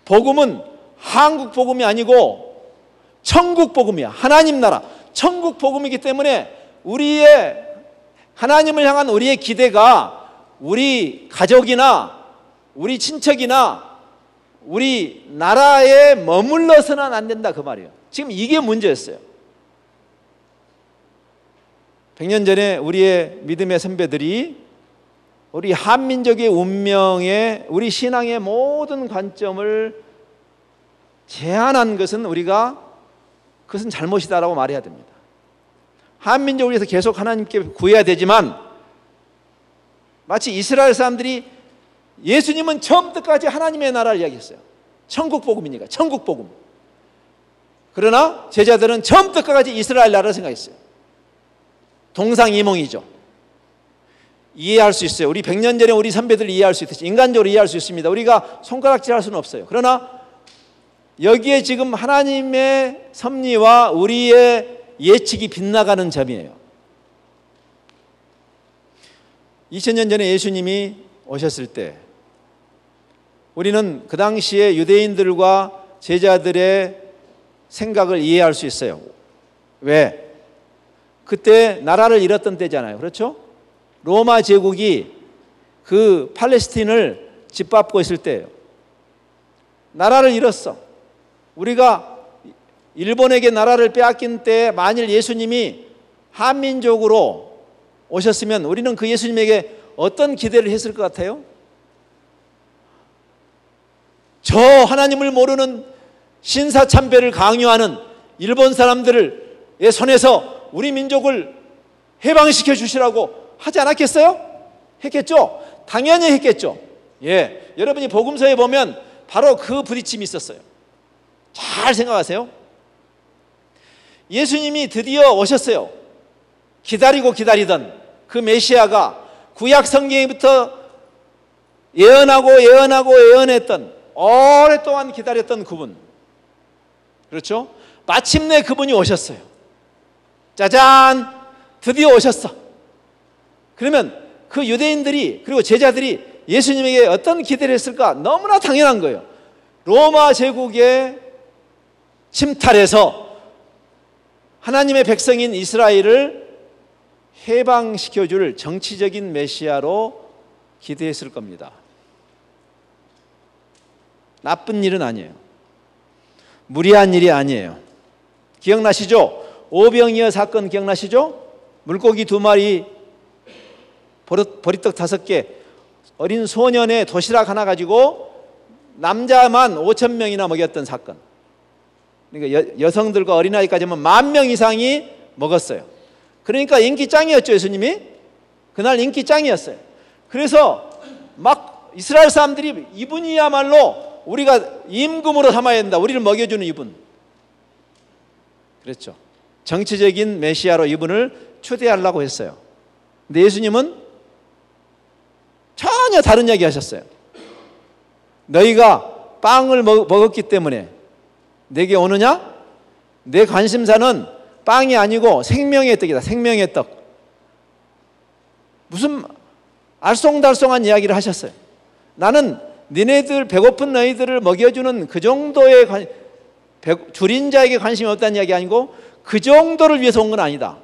복음은 한국 복음이 아니고 천국 복음이야. 하나님 나라, 천국 복음이기 때문에 우리의 하나님을 향한 우리의 기대가 우리 가족이나 우리 친척이나 우리 나라에 머물러서는 안 된다 그 말이에요. 지금 이게 문제였어요. 100년 전에 우리의 믿음의 선배들이 우리 한민족의 운명에, 우리 신앙의 모든 관점을 제한한 것은 그것은 잘못이다라고 말해야 됩니다. 한민족을 위해서 계속 하나님께 구해야 되지만 마치 이스라엘 사람들이 예수님은 처음부터까지 하나님의 나라를 이야기했어요. 천국 복음이니까, 천국 복음. 그러나 제자들은 처음부터까지 이스라엘 나라를 생각했어요. 동상이몽이죠. 이해할 수 있어요. 우리 100년 전에 우리 선배들 이해할 수 있듯이 인간적으로 이해할 수 있습니다. 우리가 손가락질할 수는 없어요. 그러나 여기에 지금 하나님의 섭리와 우리의 예측이 빗나가는 점이에요. 2000년 전에 예수님이 오셨을 때 우리는 그 당시에 유대인들과 제자들의 생각을 이해할 수 있어요. 왜? 그때 나라를 잃었던 때잖아요. 그렇죠? 로마 제국이 그 팔레스틴을 짓밟고 있을 때예요. 나라를 잃었어. 우리가 일본에게 나라를 빼앗긴 때 만일 예수님이 한민족으로 오셨으면 우리는 그 예수님에게 어떤 기대를 했을 것 같아요? 저 하나님을 모르는 신사참배를 강요하는 일본 사람들의 손에서 우리 민족을 해방시켜 주시라고 하지 않았겠어요? 했겠죠? 당연히 했겠죠. 예, 여러분이 복음서에 보면 바로 그 부딪힘이 있었어요. 잘 생각하세요. 예수님이 드디어 오셨어요. 기다리고 기다리던 그 메시아가 구약 성경부터 예언했던 오랫동안 기다렸던 그분. 그렇죠? 마침내 그분이 오셨어요. 짜잔! 드디어 오셨어. 그러면 그 유대인들이 그리고 제자들이 예수님에게 어떤 기대를 했을까? 너무나 당연한 거예요. 로마 제국의 침탈해서 하나님의 백성인 이스라엘을 해방시켜줄 정치적인 메시아로 기대했을 겁니다. 나쁜 일은 아니에요. 무리한 일이 아니에요. 기억나시죠? 오병이어 사건 기억나시죠? 물고기 2마리, 보리떡 5개, 어린 소년의 도시락 하나 가지고 남자만 5,000명이나 먹였던 사건. 그러니까 여성들과 어린아이까지 하면 10,000명 이상이 먹었어요. 그러니까 인기 짱이었죠, 예수님이. 그날 인기 짱이었어요. 그래서 막 이스라엘 사람들이 이분이야말로 우리가 임금으로 삼아야 된다. 우리를 먹여주는 이분. 그랬죠. 정치적인 메시아로 이분을 초대하려고 했어요. 근데 예수님은 전혀 다른 이야기 하셨어요. 너희가 빵을 먹었기 때문에 내게 오느냐? 내 관심사는 빵이 아니고 생명의 떡이다. 생명의 떡. 무슨 알쏭달쏭한 이야기를 하셨어요. 나는 니네들 배고픈 너희들을 먹여주는 그 정도의 줄인 자에게 관심이 없다는 이야기 아니고 그 정도를 위해서 온 건 아니다.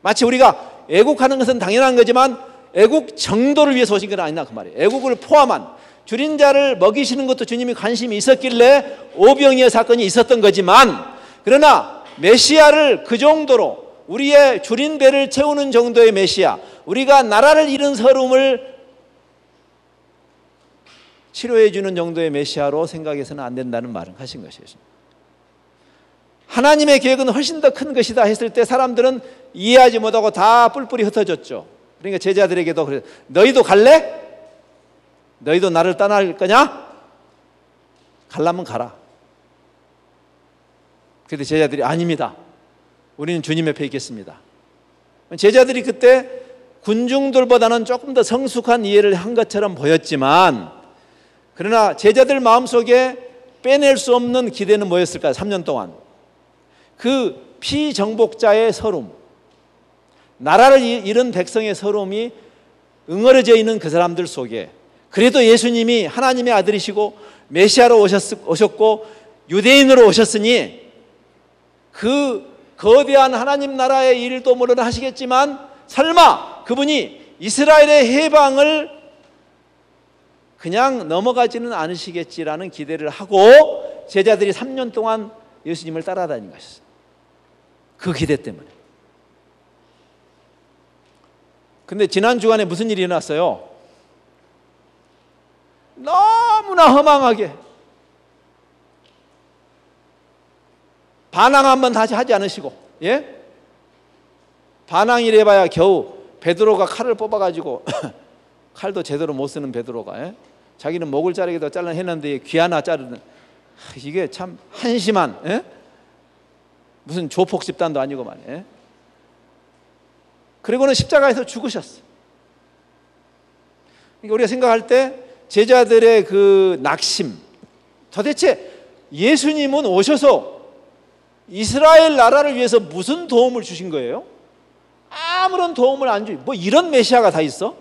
마치 우리가 애국하는 것은 당연한 거지만 애국 정도를 위해서 오신 건 아니다 그 말이에요. 애국을 포함한 줄인 자를 먹이시는 것도 주님이 관심이 있었길래 오병이어 사건이 있었던 거지만 그러나 메시아를 그 정도로 우리의 줄인 배를 채우는 정도의 메시아, 우리가 나라를 잃은 서름을 치료해 주는 정도의 메시아로 생각해서는 안 된다는 말을 하신 것이에요. 하나님의 계획은 훨씬 더 큰 것이다 했을 때 사람들은 이해하지 못하고 다 뿔뿔이 흩어졌죠. 그러니까 제자들에게도 그래, 너희도 갈래? 너희도 나를 떠날 거냐? 갈라면 가라. 그런데 제자들이 아닙니다. 우리는 주님 옆에 있겠습니다. 제자들이 그때 군중들보다는 조금 더 성숙한 이해를 한 것처럼 보였지만, 그러나 제자들 마음속에 빼낼 수 없는 기대는 뭐였을까요? 3년 동안 그 피정복자의 서름, 나라를 잃은 백성의 서름이 응어려져 있는 그 사람들 속에 그래도 예수님이 하나님의 아들이시고 메시아로 오셨고 유대인으로 오셨으니 그 거대한 하나님 나라의 일도 물론 하시겠지만 설마 그분이 이스라엘의 해방을 그냥 넘어가지는 않으시겠지라는 기대를 하고 제자들이 3년 동안 예수님을 따라다닌 것이었어요. 그 기대 때문에. 근데 지난 주간에 무슨 일이 일어났어요? 너무나 허망하게 반항 한번 다시 하지 않으시고, 예? 반항이래 봐야 겨우 베드로가 칼을 뽑아가지고 칼도 제대로 못 쓰는 베드로가, 예? 자기는 목을 자르기도 잘라냈는데 귀 하나 자르는, 이게 참 한심한, 예? 무슨 조폭 집단도 아니고 말이에요. 예? 그리고는 십자가에서 죽으셨어. 그러니까 우리가 생각할 때 제자들의 그 낙심, 도대체 예수님은 오셔서 이스라엘 나라를 위해서 무슨 도움을 주신 거예요? 아무런 도움을 안 주. 뭐 이런 메시아가 다 있어?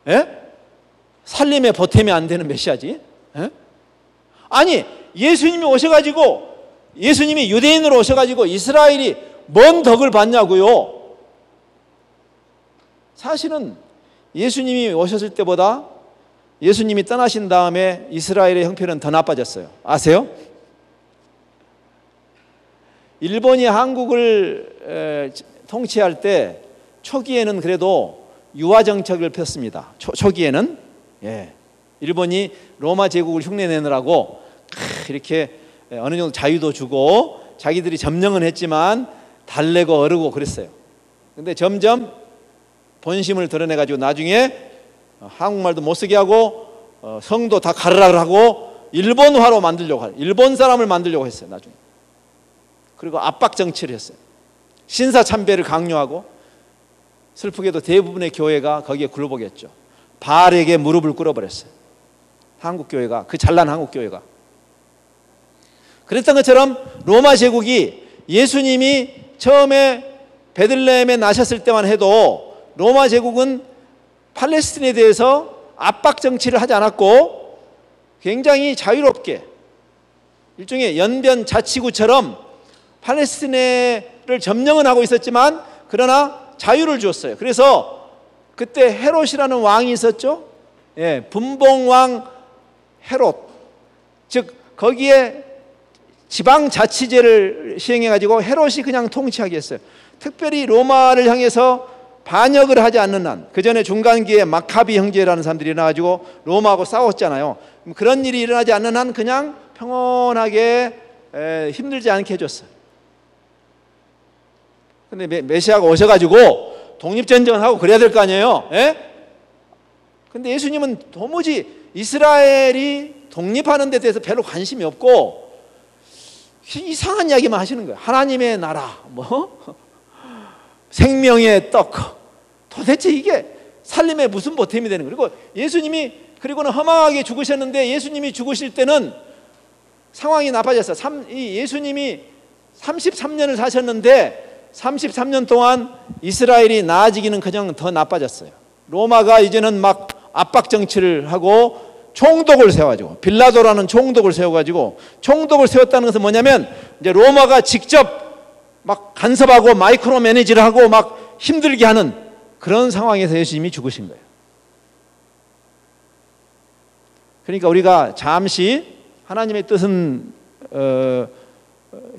예? 살림에 보탬이 안 되는 메시아지. 예? 아니 예수님이 오셔가지고, 예수님이 유대인으로 오셔가지고 이스라엘이 뭔 덕을 받냐고요? 사실은 예수님이 오셨을 때보다 예수님이 떠나신 다음에 이스라엘의 형편은 더 나빠졌어요. 아세요? 일본이 한국을 통치할 때 초기에는 그래도 유화 정책을 폈습니다. 초기에는, 예, 일본이 로마 제국을 흉내내느라고 이렇게 어느 정도 자유도 주고 자기들이 점령은 했지만 달래고 어르고 그랬어요. 근데 점점 본심을 드러내가지고 나중에 한국말도 못 쓰게 하고 성도 다 가르라를 하고 일본화로 만들려고 해요. 일본 사람을 만들려고 했어요. 나중에. 그리고 압박 정치를 했어요. 신사참배를 강요하고, 슬프게도 대부분의 교회가 거기에 굴복했죠. 바알에게 무릎을 꿇어버렸어요. 한국 교회가, 그 잘난 한국 교회가. 그랬던 것처럼 로마 제국이 예수님이 처음에 베들레헴에 나셨을 때만 해도 로마 제국은 팔레스틴에 대해서 압박 정치를 하지 않았고 굉장히 자유롭게 일종의 연변 자치구처럼 팔레스틴을 점령은 하고 있었지만 그러나 자유를 주었어요. 그래서 그때 헤롯이라는 왕이 있었죠. 예, 분봉왕 헤롯. 즉 거기에 지방자치제를 시행해가지고 헤롯이 그냥 통치하게 했어요. 특별히 로마를 향해서 반역을 하지 않는 한, 그 전에 중간기에 마카비 형제라는 사람들이 일어나가지고 로마하고 싸웠잖아요. 그런 일이 일어나지 않는 한 그냥 평온하게 힘들지 않게 해줬어요. 근데 메시아가 오셔가지고 독립전쟁을 하고 그래야 될 거 아니에요? 예? 근데 예수님은 도무지 이스라엘이 독립하는 데 대해서 별로 관심이 없고 이상한 이야기만 하시는 거예요. 하나님의 나라, 뭐 생명의 떡, 도대체 이게 살림에 무슨 보탬이 되는 거예요? 그리고 예수님이, 그리고는 허망하게 죽으셨는데 예수님이 죽으실 때는 상황이 나빠졌어요. 예수님이 33년을 사셨는데 33년 동안 이스라엘이 나아지기는 그냥 더 나빠졌어요. 로마가 이제는 막 압박 정치를 하고 총독을 세워가지고, 빌라도라는 총독을 세워가지고, 총독을 세웠다는 것은 뭐냐면 이제 로마가 직접 막 간섭하고 마이크로 매니지를 하고 막 힘들게 하는 그런 상황에서 예수님이 죽으신 거예요. 그러니까 우리가 잠시 하나님의 뜻은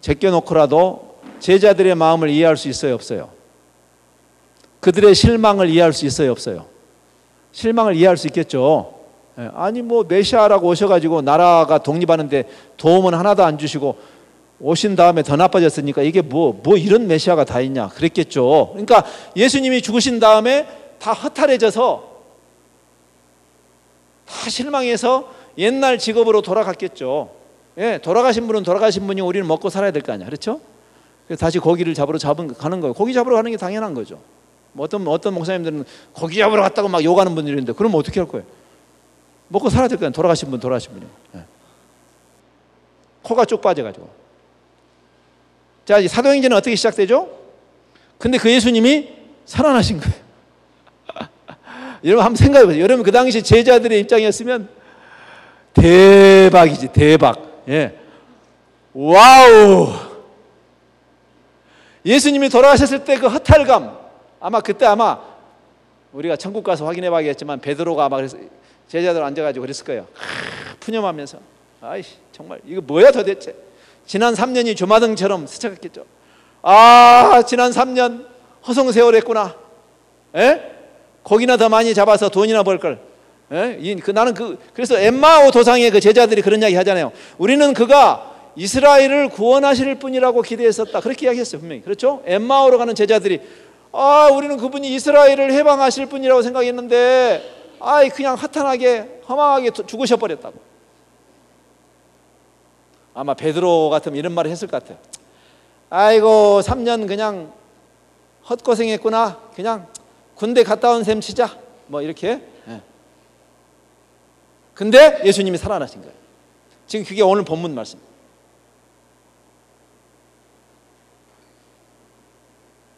제껴놓고라도 제자들의 마음을 이해할 수 있어요, 없어요? 그들의 실망을 이해할 수 있어요, 없어요? 실망을 이해할 수 있겠죠. 아니 뭐 메시아라고 오셔가지고 나라가 독립하는데 도움은 하나도 안 주시고 오신 다음에 더 나빠졌으니까 이게 뭐 이런 메시아가 다 있냐 그랬겠죠. 그러니까 예수님이 죽으신 다음에 다 허탈해져서 다 실망해서 옛날 직업으로 돌아갔겠죠. 예, 돌아가신 분은 돌아가신 분이 우리는 먹고 살아야 될 거 아니야, 그렇죠? 그래서 다시 고기를 잡으러 가는 거예요. 고기 잡으러 가는 게 당연한 거죠. 뭐 어떤 목사님들은 고기 잡으러 갔다고 막 욕하는 분들이 있는데 그러면 어떻게 할 거예요? 먹고 살아야 될 거 아니야. 돌아가신 분이요. 예. 코가 쭉 빠져가지고. 자, 사도행전은 어떻게 시작되죠? 근데 그 예수님이 살아나신 거예요. 여러분 한번 생각해 보세요. 여러분 그 당시 제자들의 입장이었으면 대박이지, 대박. 예. 와우. 예수님이 돌아가셨을 때 그 허탈감, 그때 우리가 천국 가서 확인해 봐야겠지만 베드로가 아마 그래서 제자들 앉아가지고 그랬을 거예요. 푸념하면서 아이씨 정말 이거 뭐야 도대체. 지난 3년이 주마등처럼 스쳐갔겠죠. 지난 3년 허송세월했구나. 에? 고기나 더 많이 잡아서 돈이나 벌걸. 나는 그래서 엠마오 도상의 그 제자들이 그런 이야기 하잖아요. 우리는 그가 이스라엘을 구원하실 분이라고 기대했었다. 그렇게 이야기했어요, 분명히. 그렇죠? 엠마오로 가는 제자들이 우리는 그분이 이스라엘을 해방하실 분이라고 생각했는데 그냥 허탄하게 허망하게 죽으셔 버렸다고. 아마 베드로 같으면 이런 말을 했을 것 같아요. 아이고 3년 그냥 헛고생했구나. 그냥 군대 갔다 온 셈 치자. 뭐 이렇게. 근데 예수님이 살아나신 거예요. 지금 그게 오늘 본문 말씀.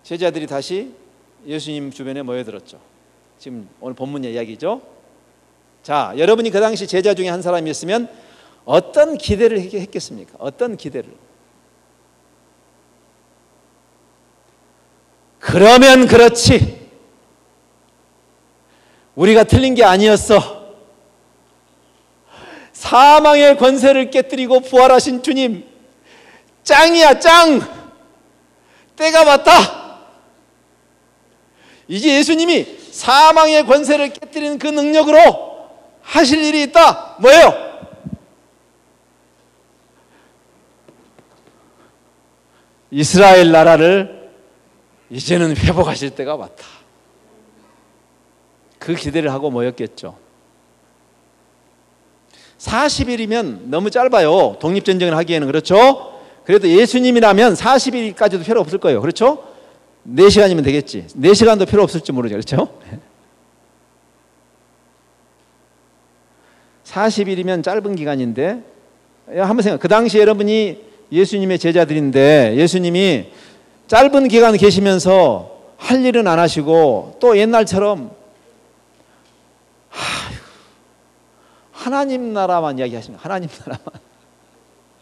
제자들이 다시 예수님 주변에 모여들었죠. 지금 오늘 본문의 이야기죠. 자, 여러분이 그 당시 제자 중에 한 사람이었으면 어떤 기대를 했겠습니까? 어떤 기대를? 그러면 그렇지. 우리가 틀린 게 아니었어. 사망의 권세를 깨뜨리고 부활하신 주님 짱이야, 짱. 때가 왔다. 이제 예수님이 사망의 권세를 깨뜨리는 그 능력으로 하실 일이 있다. 뭐예요? 이스라엘 나라를 이제는 회복하실 때가 왔다. 그 기대를 하고 모였겠죠. 40일이면 너무 짧아요. 독립전쟁을 하기에는. 그렇죠? 그래도 예수님이라면 40일까지도 필요 없을 거예요. 그렇죠? 4시간이면 되겠지. 4시간도 필요 없을지 모르죠. 그렇죠? 40일이면 짧은 기간인데 한번 생각. 그 당시 여러분이 예수님의 제자들인데 예수님이 짧은 기간 계시면서 할 일은 안 하시고 또 옛날처럼 하나님 나라만 이야기하십니다. 하나님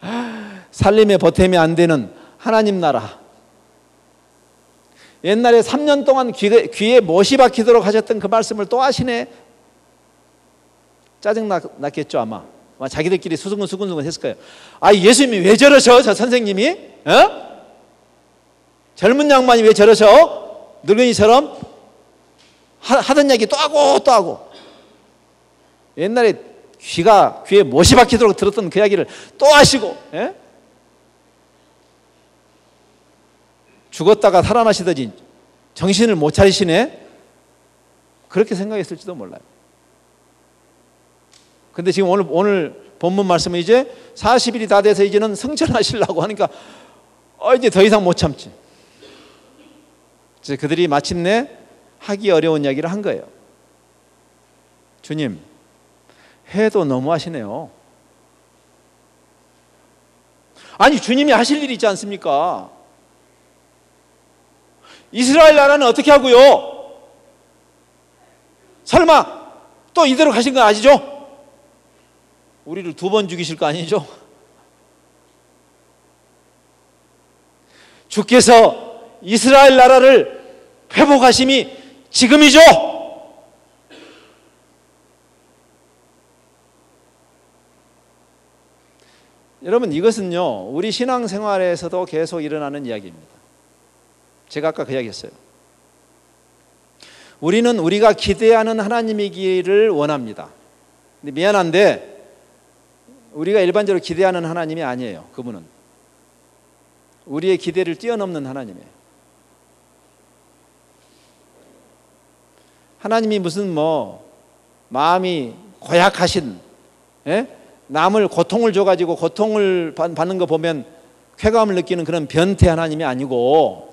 나라만. 살림에 보탬이 안 되는 하나님 나라. 옛날에 3년 동안 귀에 못이 박히도록 하셨던 그 말씀을 또 하시네. 짜증났겠죠 아마. 자기들끼리 수근수근 했을 거예요. 예수님이 왜 저러셔? 저 선생님이? 젊은 양반이 왜 저러셔? 늙은이처럼 하던 얘기 또 하고. 옛날에 귀에 못이 박히도록 들었던 그 이야기를 또 하시고. 죽었다가 살아나시더니 정신을 못 차리시네. 그렇게 생각했을지도 몰라요. 근데 지금 오늘 본문 말씀은 이제 40일이 다 돼서 이제는 승천하시려고 하니까 이제 더 이상 못 참지. 그래서 그들이 마침내 하기 어려운 이야기를 한 거예요. 주님, 해도 너무하시네요. 주님이 하실 일이 있지 않습니까? 이스라엘 나라는 어떻게 하고요? 설마 또 이대로 가신 건 아니죠? 우리를 2번 죽이실 거 아니죠? 주께서 이스라엘 나라를 회복하심이 지금이죠? 여러분 이것은요 우리 신앙생활에서도 계속 일어나는 이야기입니다. 제가 아까 그 이야기 했어요. 우리는 우리가 기대하는 하나님이기를 원합니다. 근데 미안한데 우리가 일반적으로 기대하는 하나님이 아니에요. 그분은 우리의 기대를 뛰어넘는 하나님이에요. 하나님이 무슨 마음이 고약하신, 남을 고통을 줘가지고 고통을 받는 거 보면 쾌감을 느끼는 그런 변태 하나님이 아니고,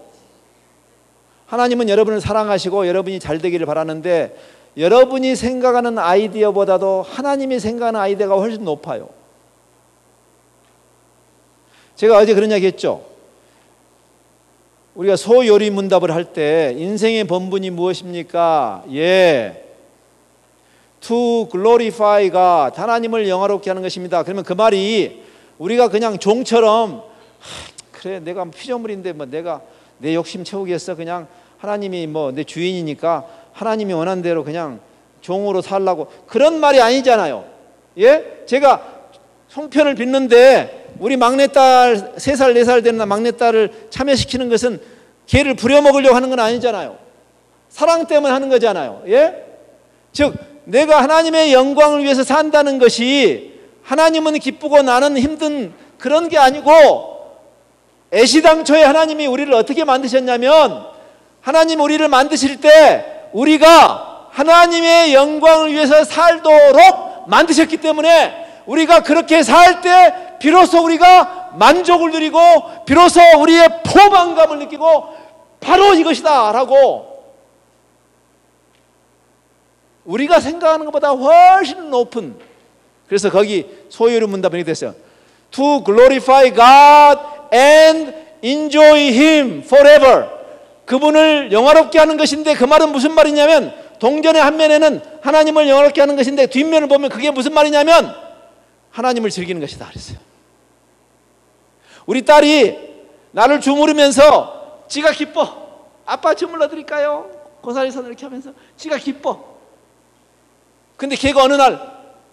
하나님은 여러분을 사랑하시고 여러분이 잘 되기를 바라는데, 여러분이 생각하는 아이디어보다도 하나님이 생각하는 아이디어가 훨씬 높아요. 제가 어제 그런 이야기 했죠. 우리가 소요리 문답을 할 때 인생의 본분이 무엇입니까? To glorify God, 하나님을 영화롭게 하는 것입니다. 그러면 그 말이 우리가 그냥 종처럼 그래 내가 피조물인데 내가 내 욕심 채우겠어, 그냥 하나님이 내 주인이니까 하나님이 원하는 대로 그냥 종으로 살라고, 그런 말이 아니잖아요. 제가 송편을 빚는데 우리 막내딸 3살 4살 되는 막내딸을 참여시키는 것은 걔를 부려먹으려고 하는 건 아니잖아요. 사랑 때문에 하는 거잖아요. 즉 내가 하나님의 영광을 위해서 산다는 것이 하나님은 기쁘고 나는 힘든 그런 게 아니고, 애시당초에 하나님이 우리를 어떻게 만드셨냐면, 하나님 우리를 만드실 때 우리가 하나님의 영광을 위해서 살도록 만드셨기 때문에, 우리가 그렇게 살 때 비로소 우리가 만족을 누리고 비로소 우리의 포만감을 느끼고 바로 이것이다 라고, 우리가 생각하는 것보다 훨씬 높은, 그래서 거기 소요리 문답이 됐어요. To glorify God and enjoy Him forever. 그분을 영화롭게 하는 것인데, 그 말은 무슨 말이냐면, 동전의 한 면에는 하나님을 영화롭게 하는 것인데 뒷면을 보면 그게 무슨 말이냐면 하나님을 즐기는 것이다 그랬어요. 우리 딸이 나를 주무르면서 지가 기뻐. 아빠 주물러 드릴까요? 고사리 손을 이렇게 하면서 지가 기뻐. 근데 걔가 어느 날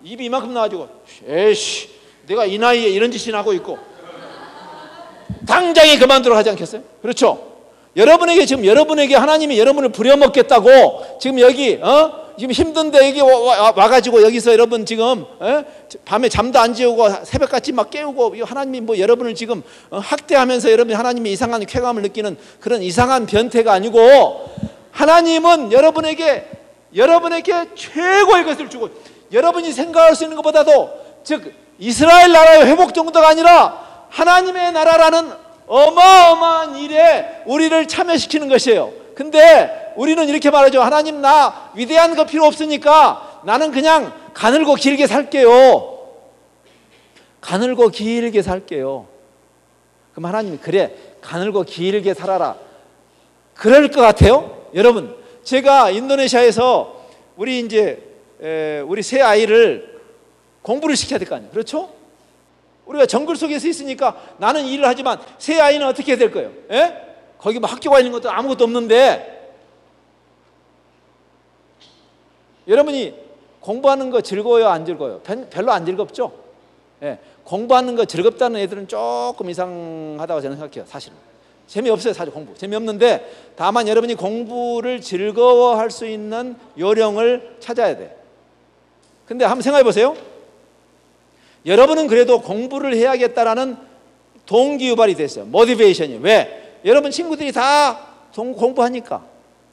입이 이만큼 나와가지고, 에이씨 내가 이 나이에 이런 짓이나 하고 있고, 당장에 그만두라고 하지 않겠어요? 그렇죠? 여러분에게 지금 여러분에게 하나님이 여러분을 부려먹겠다고 지금 여기 지금 힘든데 여기 와가지고 여기서 여러분 지금 밤에 잠도 안 재우고 새벽같이 막 깨우고, 하나님이 여러분을 지금 학대하면서 여러분이 하나님의 이상한 쾌감을 느끼는 그런 이상한 변태가 아니고, 하나님은 여러분에게 최고의 것을 주고, 여러분이 생각할 수 있는 것보다도, 즉 이스라엘 나라의 회복 정도가 아니라 하나님의 나라라는 어마어마한 일에 우리를 참여시키는 것이에요. 근데 우리는 이렇게 말하죠. 하나님 나 위대한 거 필요 없으니까 나는 그냥 가늘고 길게 살게요. 가늘고 길게 살게요. 그럼 하나님이 그래 가늘고 길게 살아라 그럴 것 같아요? 여러분, 제가 인도네시아에서 우리 새 아이를 공부를 시켜야 될 거 아니에요. 그렇죠? 우리가 정글 속에서 있으니까 나는 일을 하지만 새 아이는 어떻게 해야 될 거예요? 거기 학교가 있는 것도 아무것도 없는데, 여러분이 공부하는 거 즐거워요? 안 즐거워요? 별로 안 즐겁죠? 공부하는 거 즐겁다는 애들은 조금 이상하다고 저는 생각해요. 사실은 재미없어요. 사실 공부 재미없는데, 다만 여러분이 공부를 즐거워할 수 있는 요령을 찾아야 돼. 근데 한번 생각해 보세요. 여러분은 그래도 공부를 해야겠다라는 동기유발이 됐어요. 모티베이션이. 왜? 여러분 친구들이 다 공부하니까.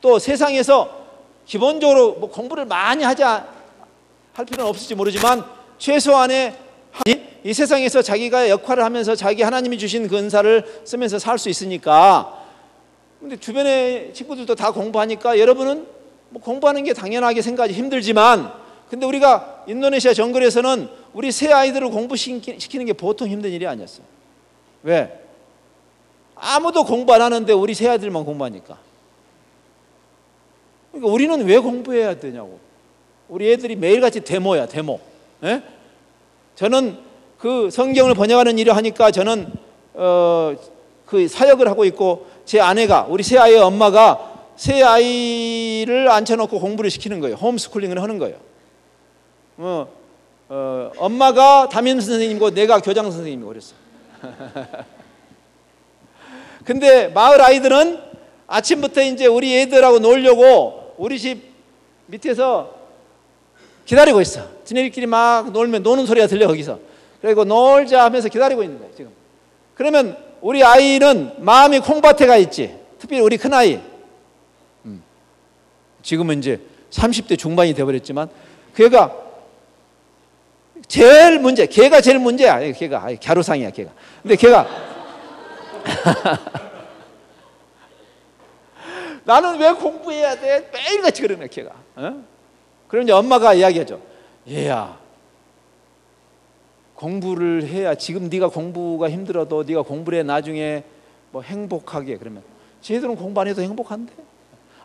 또 세상에서 기본적으로 공부를 많이 할 필요는 없을지 모르지만 최소한의 이 세상에서 자기가 역할을 하면서 자기 하나님이 주신 그 은사를 쓰면서 살 수 있으니까. 근데 주변의 친구들도 다 공부하니까 여러분은 공부하는 게 당연하게 생각하기 힘들지만, 근데 우리가 인도네시아 정글에서는 우리 새 아이들을 공부시키는 게 보통 힘든 일이 아니었어요. 왜? 아무도 공부 안 하는데 우리 새 아이들만 공부하니까. 그러니까 우리는 왜 공부해야 되냐고. 우리 애들이 매일같이 데모야, 데모. 저는 그 성경을 번역하는 일을 하니까 저는 그 사역을 하고 있고, 제 아내가, 우리 새 아이의 엄마가 새 아이를 앉혀놓고 공부를 시키는 거예요. 홈스쿨링을 하는 거예요. 엄마가 담임 선생님이고 내가 교장 선생님이고 그랬어요. 근데 마을 아이들은 아침부터 이제 우리 애들하고 놀려고 우리 집 밑에서 기다리고 있어. 지네끼리 막 놀면 노는 소리가 들려 거기서. 그리고 놀자 하면서 기다리고 있는 거예요 지금. 그러면 우리 아이는 마음이 콩밭에 가 있지. 특별히 우리 큰아이. 지금은 이제 30대 중반이 되어버렸지만 걔가 제일 문제, 걔가 제일 문제야. 걔가 갸루상이야 걔가. 근데 걔가 나는 왜 공부해야 돼? 매일같이 그러네 걔가. 그럼 이제 엄마가 이야기하죠. 얘야, 공부를 해야, 지금 네가 공부가 힘들어도 네가 공부를 해 나중에 뭐 행복하게. 그러면 쟤들은 공부 안 해도 행복한데?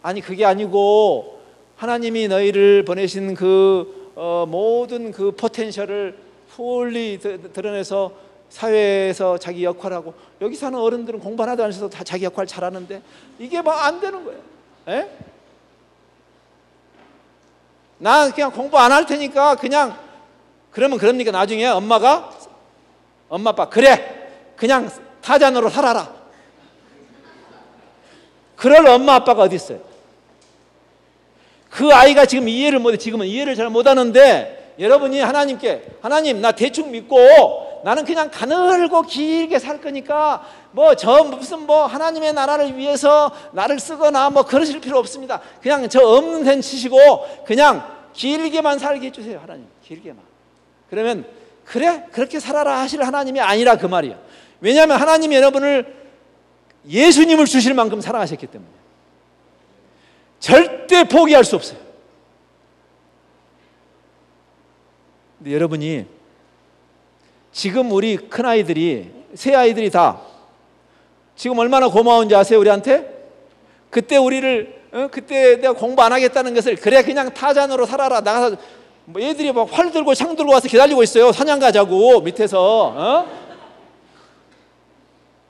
아니 그게 아니고 하나님이 너희를 보내신 그 모든 그 포텐셜을 풀리 드러내서 사회에서 자기 역할을 하고, 여기 사는 어른들은 공부 하나도 안 해서 다 자기 역할 잘하는데 이게 뭐 안 되는 거예요. 에? 나 그냥 공부 안 할 테니까 그냥, 그러면 그럽니까? 나중에 엄마 아빠 그래 그냥 타잔으로 살아라. 그럴 엄마 아빠가 어디 있어요? 그 아이가 지금 이해를 못해. 지금은 이해를 잘 못하는데 여러분이 하나님께, 하나님 나 대충 믿고 나는 그냥 가늘고 길게 살 거니까 무슨 하나님의 나라를 위해서 나를 쓰거나 그러실 필요 없습니다. 그냥 저 없는 셈 치시고 그냥 길게만 살게 해주세요. 하나님 길게만. 그러면 그래 그렇게 살아라 하실 하나님이 아니라 그 말이야. 왜냐하면 하나님이 여러분을 예수님을 주실 만큼 사랑하셨기 때문에 절대 포기할 수 없어요. 근데 여러분이 지금 우리 큰아이들이, 새아이들이 다 지금 얼마나 고마운지 아세요? 우리한테? 그때 우리를 그때 내가 공부 안 하겠다는 것을 그래 그냥 타잔으로 살아라 나가서 애들이 막 활 들고 창 들고 와서 기다리고 있어요. 사냥 가자고 밑에서.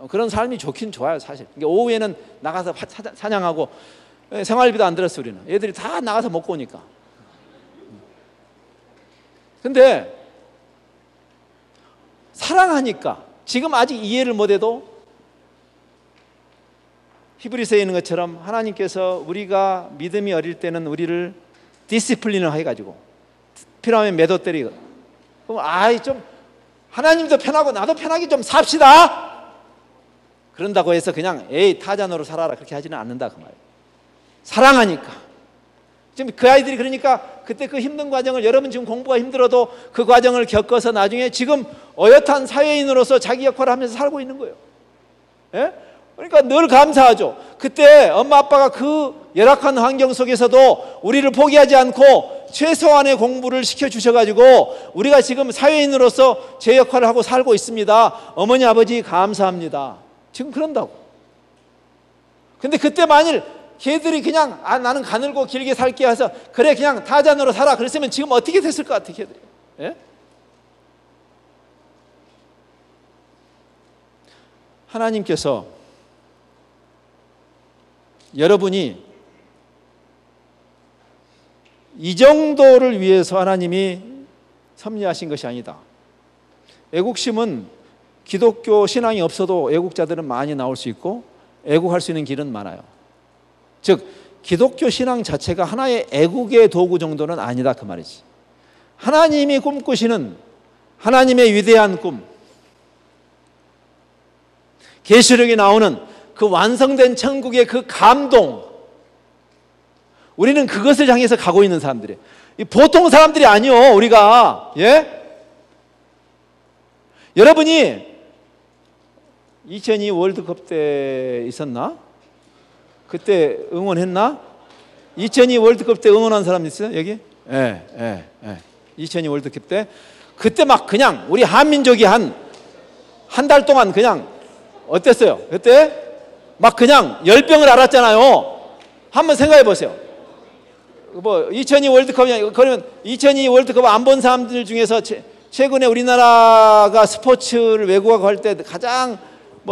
그런 삶이 좋긴 좋아요 사실. 그러니까 오후에는 나가서 사냥하고 생활비도 안 들었어 우리는. 애들이 다 나가서 먹고 오니까. 근데 사랑하니까 지금 아직 이해를 못해도 히브리서에 있는 것처럼 하나님께서 우리가 믿음이 어릴 때는 우리를 디시플린을 해가지고 필요하면 매도 때리고, 그럼 좀 하나님도 편하고 나도 편하게 좀 삽시다 그런다고 해서 그냥 타잔으로 살아라 그렇게 하지는 않는다 그 말이에요. 사랑하니까. 지금 그 아이들이 그러니까 그때 그 힘든 과정을, 여러분 지금 공부가 힘들어도 그 과정을 겪어서 나중에 지금 어엿한 사회인으로서 자기 역할을 하면서 살고 있는 거예요. 예? 그러니까 늘 감사하죠. 그때 엄마 아빠가 그 열악한 환경 속에서도 우리를 포기하지 않고 최소한의 공부를 시켜주셔가지고 우리가 지금 사회인으로서 제 역할을 하고 살고 있습니다. 어머니 아버지 감사합니다. 지금 그런다고. 근데 그때 만일 걔들이 그냥 나는 가늘고 길게 살게 해서 그래 그냥 타잔으로 살아 그랬으면 지금 어떻게 됐을 것 같아 걔들이. 예? 하나님께서 여러분이 이 정도를 위해서 하나님이 섭리하신 것이 아니다. 애국심은 기독교 신앙이 없어도 애국자들은 많이 나올 수 있고 애국할 수 있는 길은 많아요. 즉 기독교 신앙 자체가 하나의 애국의 도구 정도는 아니다 그 말이지. 하나님이 꿈꾸시는 하나님의 위대한 꿈, 계시록에 나오는 그 완성된 천국의 그 감동, 우리는 그것을 향해서 가고 있는 사람들이에요. 보통 사람들이 아니요 우리가. 예? 여러분이 2002 월드컵 때 있었나? 그때 응원했나? 2002 월드컵 때 응원한 사람 있어요 여기? 예. 2002 월드컵 때 그때 막 그냥 우리 한민족이 한 달 동안 그냥 어땠어요? 그때 막 그냥 열병을 앓았잖아요. 한번 생각해 보세요. 2002 월드컵이냐, 그러면 2002 월드컵 안 본 사람들 중에서 최근에 우리나라가 스포츠를 외국하고 할 때 가장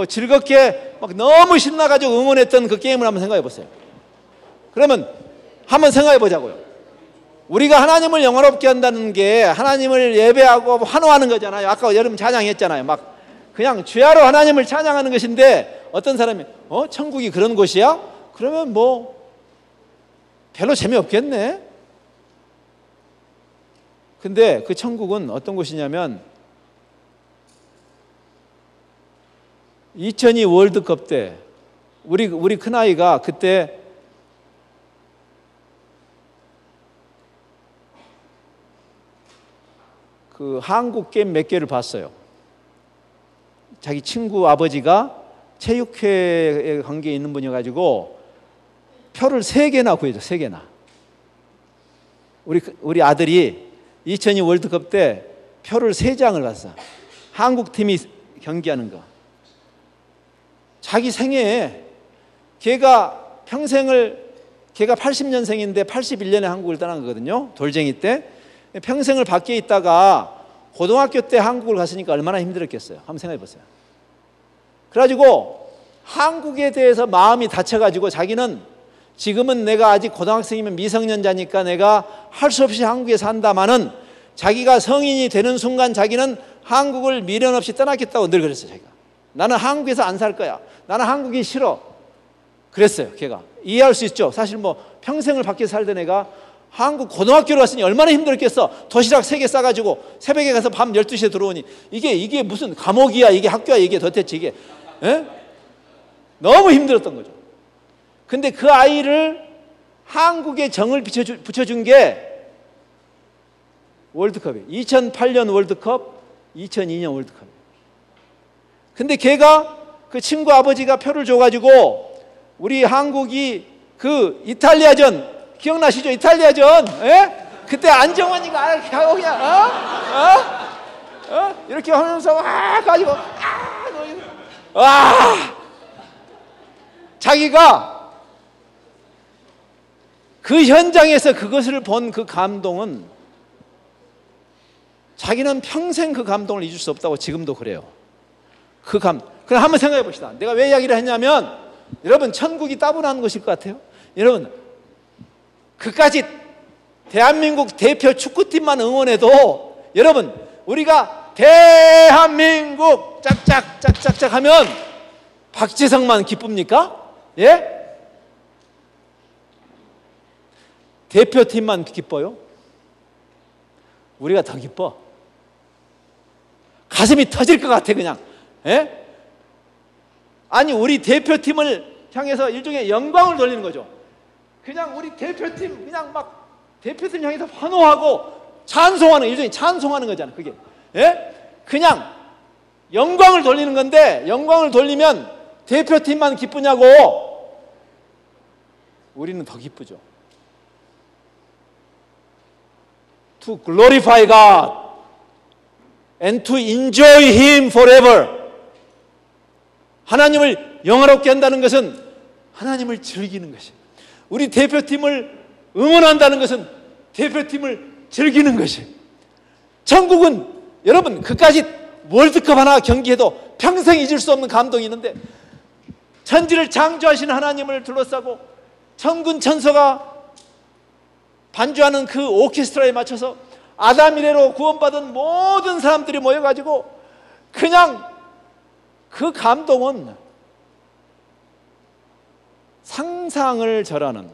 즐겁게 막 너무 신나가지고 응원했던 그 게임을 한번 생각해 보세요. 그러면 한번 생각해 보자고요. 우리가 하나님을 영화롭게 한다는 게 하나님을 예배하고 환호하는 거잖아요. 아까 여러분 찬양했잖아요. 막 그냥 주야로 하나님을 찬양하는 것인데 어떤 사람이 천국이 그런 곳이야? 그러면 별로 재미없겠네. 근데 그 천국은 어떤 곳이냐면 2002 월드컵 때 우리 큰아이가 그때 그 한국 게임 몇 개를 봤어요. 자기 친구 아버지가 체육회에 관계에 있는 분이어가지고 표를 3개나 구해줘. 3개나. 우리 아들이 2002 월드컵 때 표를 3장을 봤어. 한국 팀이 경기하는 거. 자기 생애에 걔가 80년생인데 81년에 한국을 떠난 거거든요. 돌쟁이 때. 평생을 밖에 있다가 고등학교 때 한국을 갔으니까 얼마나 힘들었겠어요. 한번 생각해 보세요. 그래가지고 한국에 대해서 마음이 다쳐가지고 자기는 지금은 내가 아직 고등학생이면 미성년자니까 내가 할 수 없이 한국에 산다마는 자기가 성인이 되는 순간 자기는 한국을 미련 없이 떠나겠다고 늘 그랬어요. 자기가. 나는 한국에서 안 살 거야. 나는 한국이 싫어. 그랬어요. 걔가. 이해할 수 있죠. 사실 뭐 평생을 밖에 살던 애가 한국 고등학교로 왔으니 얼마나 힘들었겠어. 도시락 3개 싸가지고 새벽에 가서 밤 12시에 들어오니 이게 무슨 감옥이야. 이게 학교야. 이게 도대체 이게. 에? 너무 힘들었던 거죠. 근데 그 아이를 한국의 정을 붙여준 게 월드컵이에요. 2008년 월드컵, 2002년 월드컵. 근데 걔가 그 친구 아버지가 표를 줘가지고 우리 한국이 그 이탈리아전 기억나시죠? 이탈리아전. 에? 그때 안정환이가 이렇게 하고 그냥 이렇게 하면서 가지고 자기가 그 현장에서 그것을 본 그 감동은 자기는 평생 그 감동을 잊을 수 없다고 지금도 그래요. 그럼 한번 생각해 봅시다. 내가 왜 이야기를 했냐면 여러분 천국이 따분한 곳일 것 같아요. 여러분 그까짓 대한민국 대표 축구팀만 응원해도 여러분 우리가 대한민국 짝짝짝짝짝 하면 박지성만 기쁩니까? 예? 대표팀만 기뻐요? 우리가 더 기뻐. 가슴이 터질 것 같아 그냥. 예? 아니 우리 대표팀을 향해서 일종의 영광을 돌리는 거죠. 그냥 우리 대표팀 그냥 막 대표팀 향해서 환호하고 찬송하는 일종의 찬송하는 거잖아. 그게 예? 그냥 영광을 돌리는 건데 영광을 돌리면 대표팀만 기쁘냐고. 우리는 더 기쁘죠. To glorify God and to enjoy Him forever. 하나님을 영화롭게 한다는 것은 하나님을 즐기는 것이에요. 우리 대표팀을 응원한다는 것은 대표팀을 즐기는 것이에요. 천국은 여러분 그까짓 월드컵 하나 경기해도 평생 잊을 수 없는 감동이 있는데 천지를 창조하신 하나님을 둘러싸고 천군 천사가 반주하는 그 오케스트라에 맞춰서 아담 이래로 구원받은 모든 사람들이 모여가지고 그냥 그 감동은 상상을 절하는.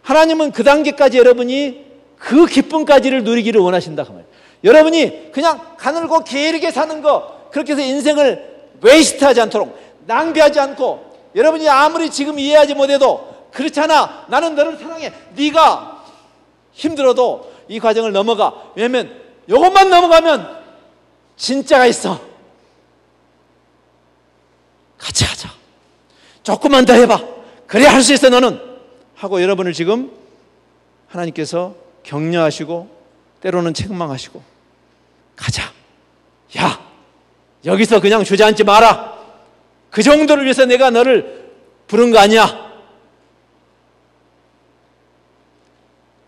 하나님은 그 단계까지 여러분이 그 기쁨까지를 누리기를 원하신다 그 말이에요. 여러분이 그냥 가늘고 길게 사는 거 그렇게 해서 인생을 웨이스트하지 않도록 낭비하지 않고 여러분이 아무리 지금 이해하지 못해도 그렇잖아 나는 너를 사랑해 네가 힘들어도 이 과정을 넘어가. 왜냐면 이것만 넘어가면 진짜가 있어. 같이 하자. 조금만 더 해봐. 그래 할 수 있어 너는 하고 여러분을 지금 하나님께서 격려하시고 때로는 책망하시고 가자. 야 여기서 그냥 주저앉지 마라. 그 정도를 위해서 내가 너를 부른 거 아니야.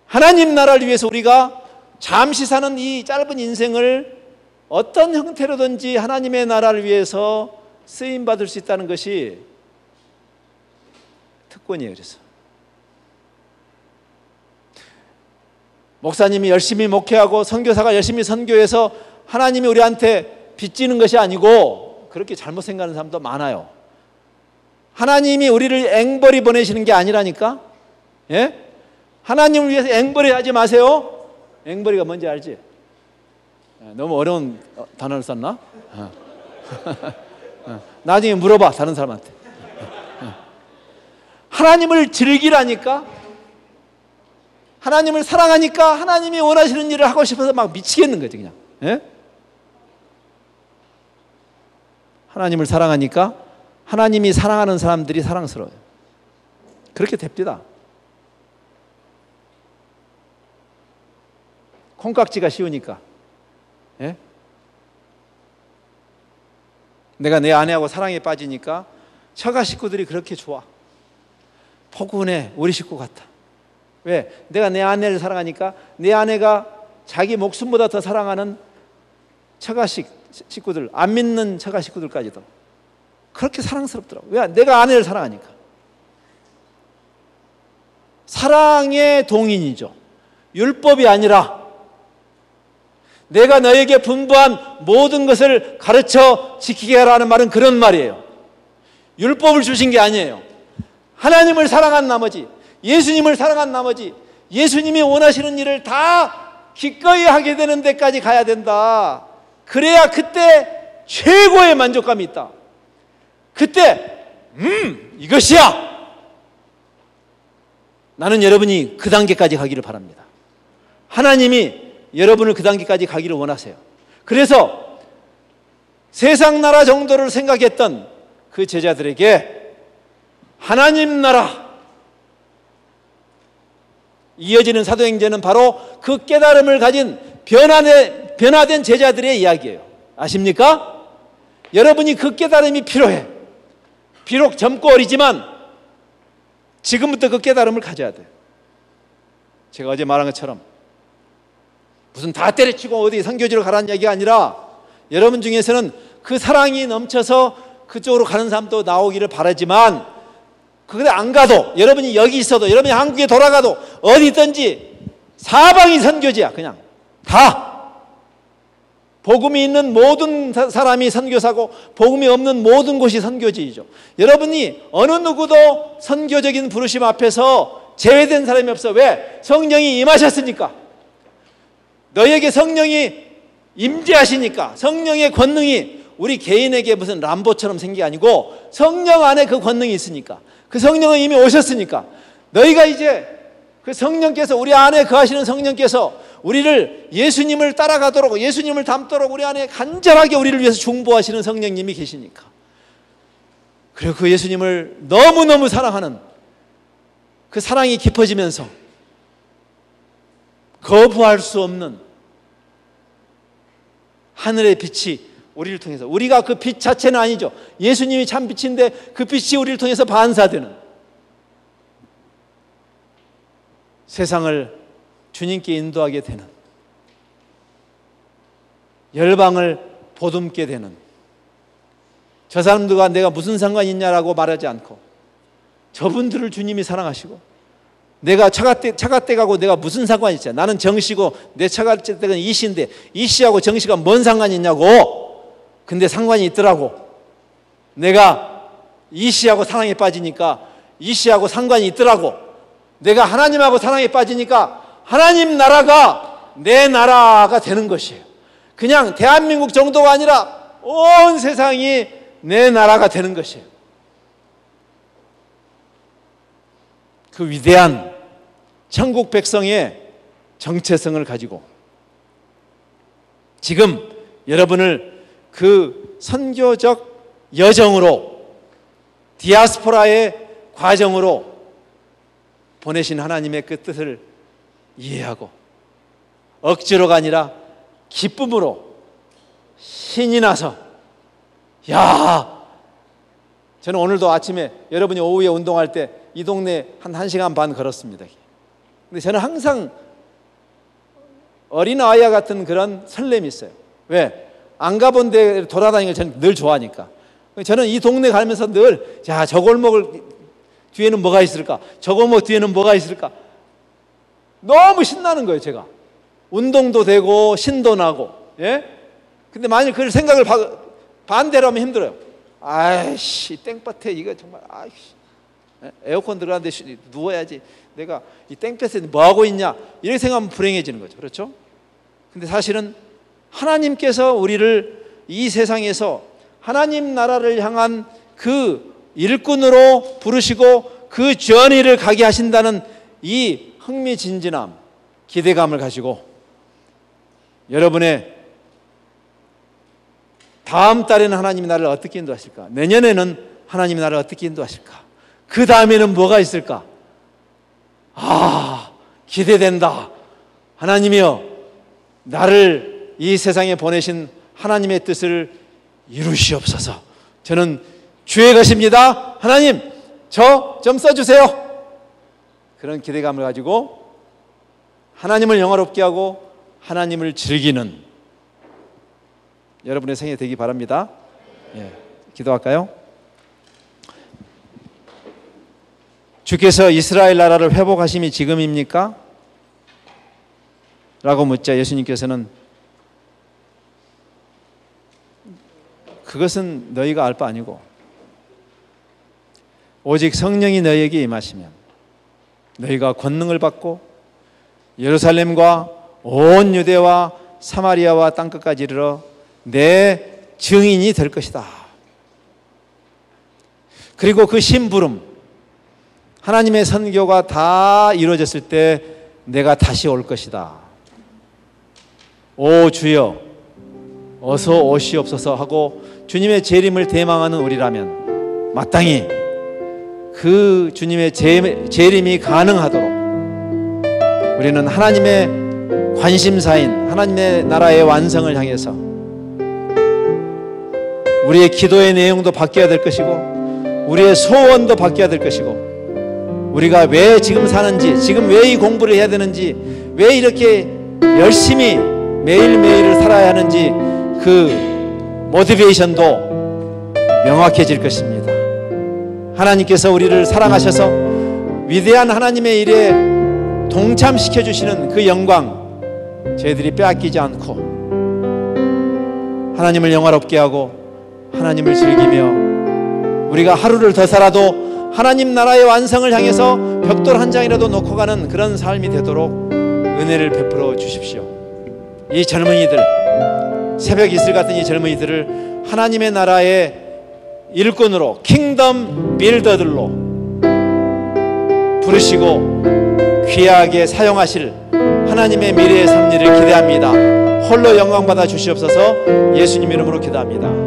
하나님 나라를 위해서 우리가 잠시 사는 이 짧은 인생을 어떤 형태로든지 하나님의 나라를 위해서 쓰임받을 수 있다는 것이 특권이에요. 그래서 목사님이 열심히 목회하고 선교사가 열심히 선교해서 하나님이 우리한테 빚지는 것이 아니고 그렇게 잘못 생각하는 사람도 많아요. 하나님이 우리를 앵벌이 보내시는 게 아니라니까. 예? 하나님을 위해서 앵벌이 하지 마세요. 앵벌이가 뭔지 알지? 너무 어려운 단어를 썼나? 나중에 물어봐, 다른 사람한테. 하나님을 즐기라니까, 하나님을 사랑하니까 하나님이 원하시는 일을 하고 싶어서 막 미치겠는 거지, 그냥. 예? 하나님을 사랑하니까 하나님이 사랑하는 사람들이 사랑스러워요. 그렇게 됩니다. 콩깍지가 쉬우니까. 예? 내가 내 아내하고 사랑에 빠지니까 처가 식구들이 그렇게 좋아. 포근해. 우리 식구 같아. 왜? 내가 내 아내를 사랑하니까 내 아내가 자기 목숨보다 더 사랑하는 처가 식구들, 안 믿는 처가 식구들까지도 그렇게 사랑스럽더라고. 왜? 내가 아내를 사랑하니까. 사랑의 동인이죠. 율법이 아니라 내가 너에게 분부한 모든 것을 가르쳐 지키게 하라는 말은 그런 말이에요. 율법을 주신 게 아니에요. 하나님을 사랑한 나머지, 예수님을 사랑한 나머지, 예수님이 원하시는 일을 다 기꺼이 하게 되는 데까지 가야 된다. 그래야 그때 최고의 만족감이 있다. 그때 이것이야. 나는 여러분이 그 단계까지 가기를 바랍니다. 하나님이 여러분을 그 단계까지 가기를 원하세요. 그래서 세상 나라 정도를 생각했던 그 제자들에게 하나님 나라, 이어지는 사도행전은 바로 그 깨달음을 가진 변화된 제자들의 이야기예요. 아십니까? 여러분이 그 깨달음이 필요해. 비록 젊고 어리지만 지금부터 그 깨달음을 가져야 돼요. 제가 어제 말한 것처럼 무슨 다 때려치고 어디 선교지로 가라는 얘기가 아니라 여러분 중에서는 그 사랑이 넘쳐서 그쪽으로 가는 사람도 나오기를 바라지만 그게 안 가도, 여러분이 여기 있어도, 여러분이 한국에 돌아가도 어디 있든지 사방이 선교지야. 그냥 다 복음이 있는 모든 사람이 선교사고 복음이 없는 모든 곳이 선교지이죠. 여러분이 어느 누구도 선교적인 부르심 앞에서 제외된 사람이 없어. 왜? 성령이 임하셨으니까. 너에게 성령이 임재하시니까. 성령의 권능이 우리 개인에게 무슨 람보처럼 생긴 게 아니고 성령 안에 그 권능이 있으니까. 그 성령은 이미 오셨으니까 너희가 이제 그 성령께서, 우리 안에 거하시는 성령께서 우리를 예수님을 따라가도록, 예수님을 닮도록 우리 안에 간절하게 우리를 위해서 중보하시는 성령님이 계시니까. 그리고 그 예수님을 너무너무 사랑하는 그 사랑이 깊어지면서 거부할 수 없는 하늘의 빛이 우리를 통해서, 우리가 그 빛 자체는 아니죠. 예수님이 참 빛인데 그 빛이 우리를 통해서 반사되는, 세상을 주님께 인도하게 되는, 열방을 보듬게 되는, 저 사람들과 내가 무슨 상관이 있냐라고 말하지 않고 저분들을 주님이 사랑하시고, 내가 차가댁 하고 내가 무슨 상관이 있어요. 나는 정씨고 내 차가댁은 이씨인데 이씨하고 정씨가 뭔 상관이 있냐고. 근데 상관이 있더라고. 내가 이씨하고 사랑에 빠지니까 이씨하고 상관이 있더라고. 내가 하나님하고 사랑에 빠지니까 하나님 나라가 내 나라가 되는 것이에요. 그냥 대한민국 정도가 아니라 온 세상이 내 나라가 되는 것이에요. 그 위대한 천국 백성의 정체성을 가지고 지금 여러분을 그 선교적 여정으로, 디아스포라의 과정으로 보내신 하나님의 그 뜻을 이해하고 억지로가 아니라 기쁨으로 신이 나서, 야, 저는 오늘도 아침에 여러분이 오후에 운동할 때 이 동네 한 1시간 반 걸었습니다. 근데 저는 항상 어린아이와 같은 그런 설렘이 있어요. 왜? 안 가본 데 돌아다니는 걸 저는 늘 좋아하니까. 저는 이 동네 가면서 늘, 자, 저 골목을 뒤에는 뭐가 있을까? 저 골목 뒤에는 뭐가 있을까? 너무 신나는 거예요, 제가. 운동도 되고 신도 나고. 예? 근데 만약 그 생각을 반대로 하면 힘들어요. 아이씨, 땡볕에 이거 정말, 아이씨. 에어컨 들어가는데 누워야지. 내가 이 땡볕에 뭐 하고 있냐? 이렇게 생각하면 불행해지는 거죠. 그렇죠? 근데 사실은 하나님께서 우리를 이 세상에서 하나님 나라를 향한 그 일꾼으로 부르시고 그 전의를 가게 하신다는 이 흥미진진함, 기대감을 가지고 여러분의 다음 달에는 하나님의 나라를 어떻게 인도하실까? 내년에는 하나님의 나라를 어떻게 인도하실까? 그 다음에는 뭐가 있을까? 기대된다. 하나님이여, 나를 이 세상에 보내신 하나님의 뜻을 이루시옵소서. 저는 주의 것입니다. 하나님, 저 좀 써주세요. 그런 기대감을 가지고 하나님을 영화롭게 하고 하나님을 즐기는 여러분의 생애 되기 바랍니다. 예, 기도할까요? 주께서 이스라엘 나라를 회복하심이 지금입니까? 라고 묻자 예수님께서는 그것은 너희가 알 바 아니고 오직 성령이 너희에게 임하시면 너희가 권능을 받고 예루살렘과 온 유대와 사마리아와 땅끝까지 이르러 내 증인이 될 것이다. 그리고 그 심부름, 하나님의 선교가 다 이루어졌을 때 내가 다시 올 것이다. 오 주여 어서 오시옵소서 하고 주님의 재림을 대망하는 우리라면 마땅히 그 주님의 재림이 가능하도록 우리는 하나님의 관심사인 하나님의 나라의 완성을 향해서 우리의 기도의 내용도 바뀌어야 될 것이고 우리의 소원도 바뀌어야 될 것이고 우리가 왜 지금 사는지, 지금 왜 이 공부를 해야 되는지, 왜 이렇게 열심히 매일매일을 살아야 하는지 그 모티베이션도 명확해질 것입니다. 하나님께서 우리를 사랑하셔서 위대한 하나님의 일에 동참시켜 주시는 그 영광 저희들이 빼앗기지 않고 하나님을 영화롭게 하고 하나님을 즐기며 우리가 하루를 더 살아도 하나님 나라의 완성을 향해서 벽돌 한 장이라도 놓고 가는 그런 삶이 되도록 은혜를 베풀어 주십시오. 이 젊은이들, 새벽 이슬 같은 이 젊은이들을 하나님의 나라의 일꾼으로 킹덤 빌더들로 부르시고 귀하게 사용하실 하나님의 미래의 섭리를 기대합니다. 홀로 영광 받아 주시옵소서. 예수님 이름으로 기도합니다.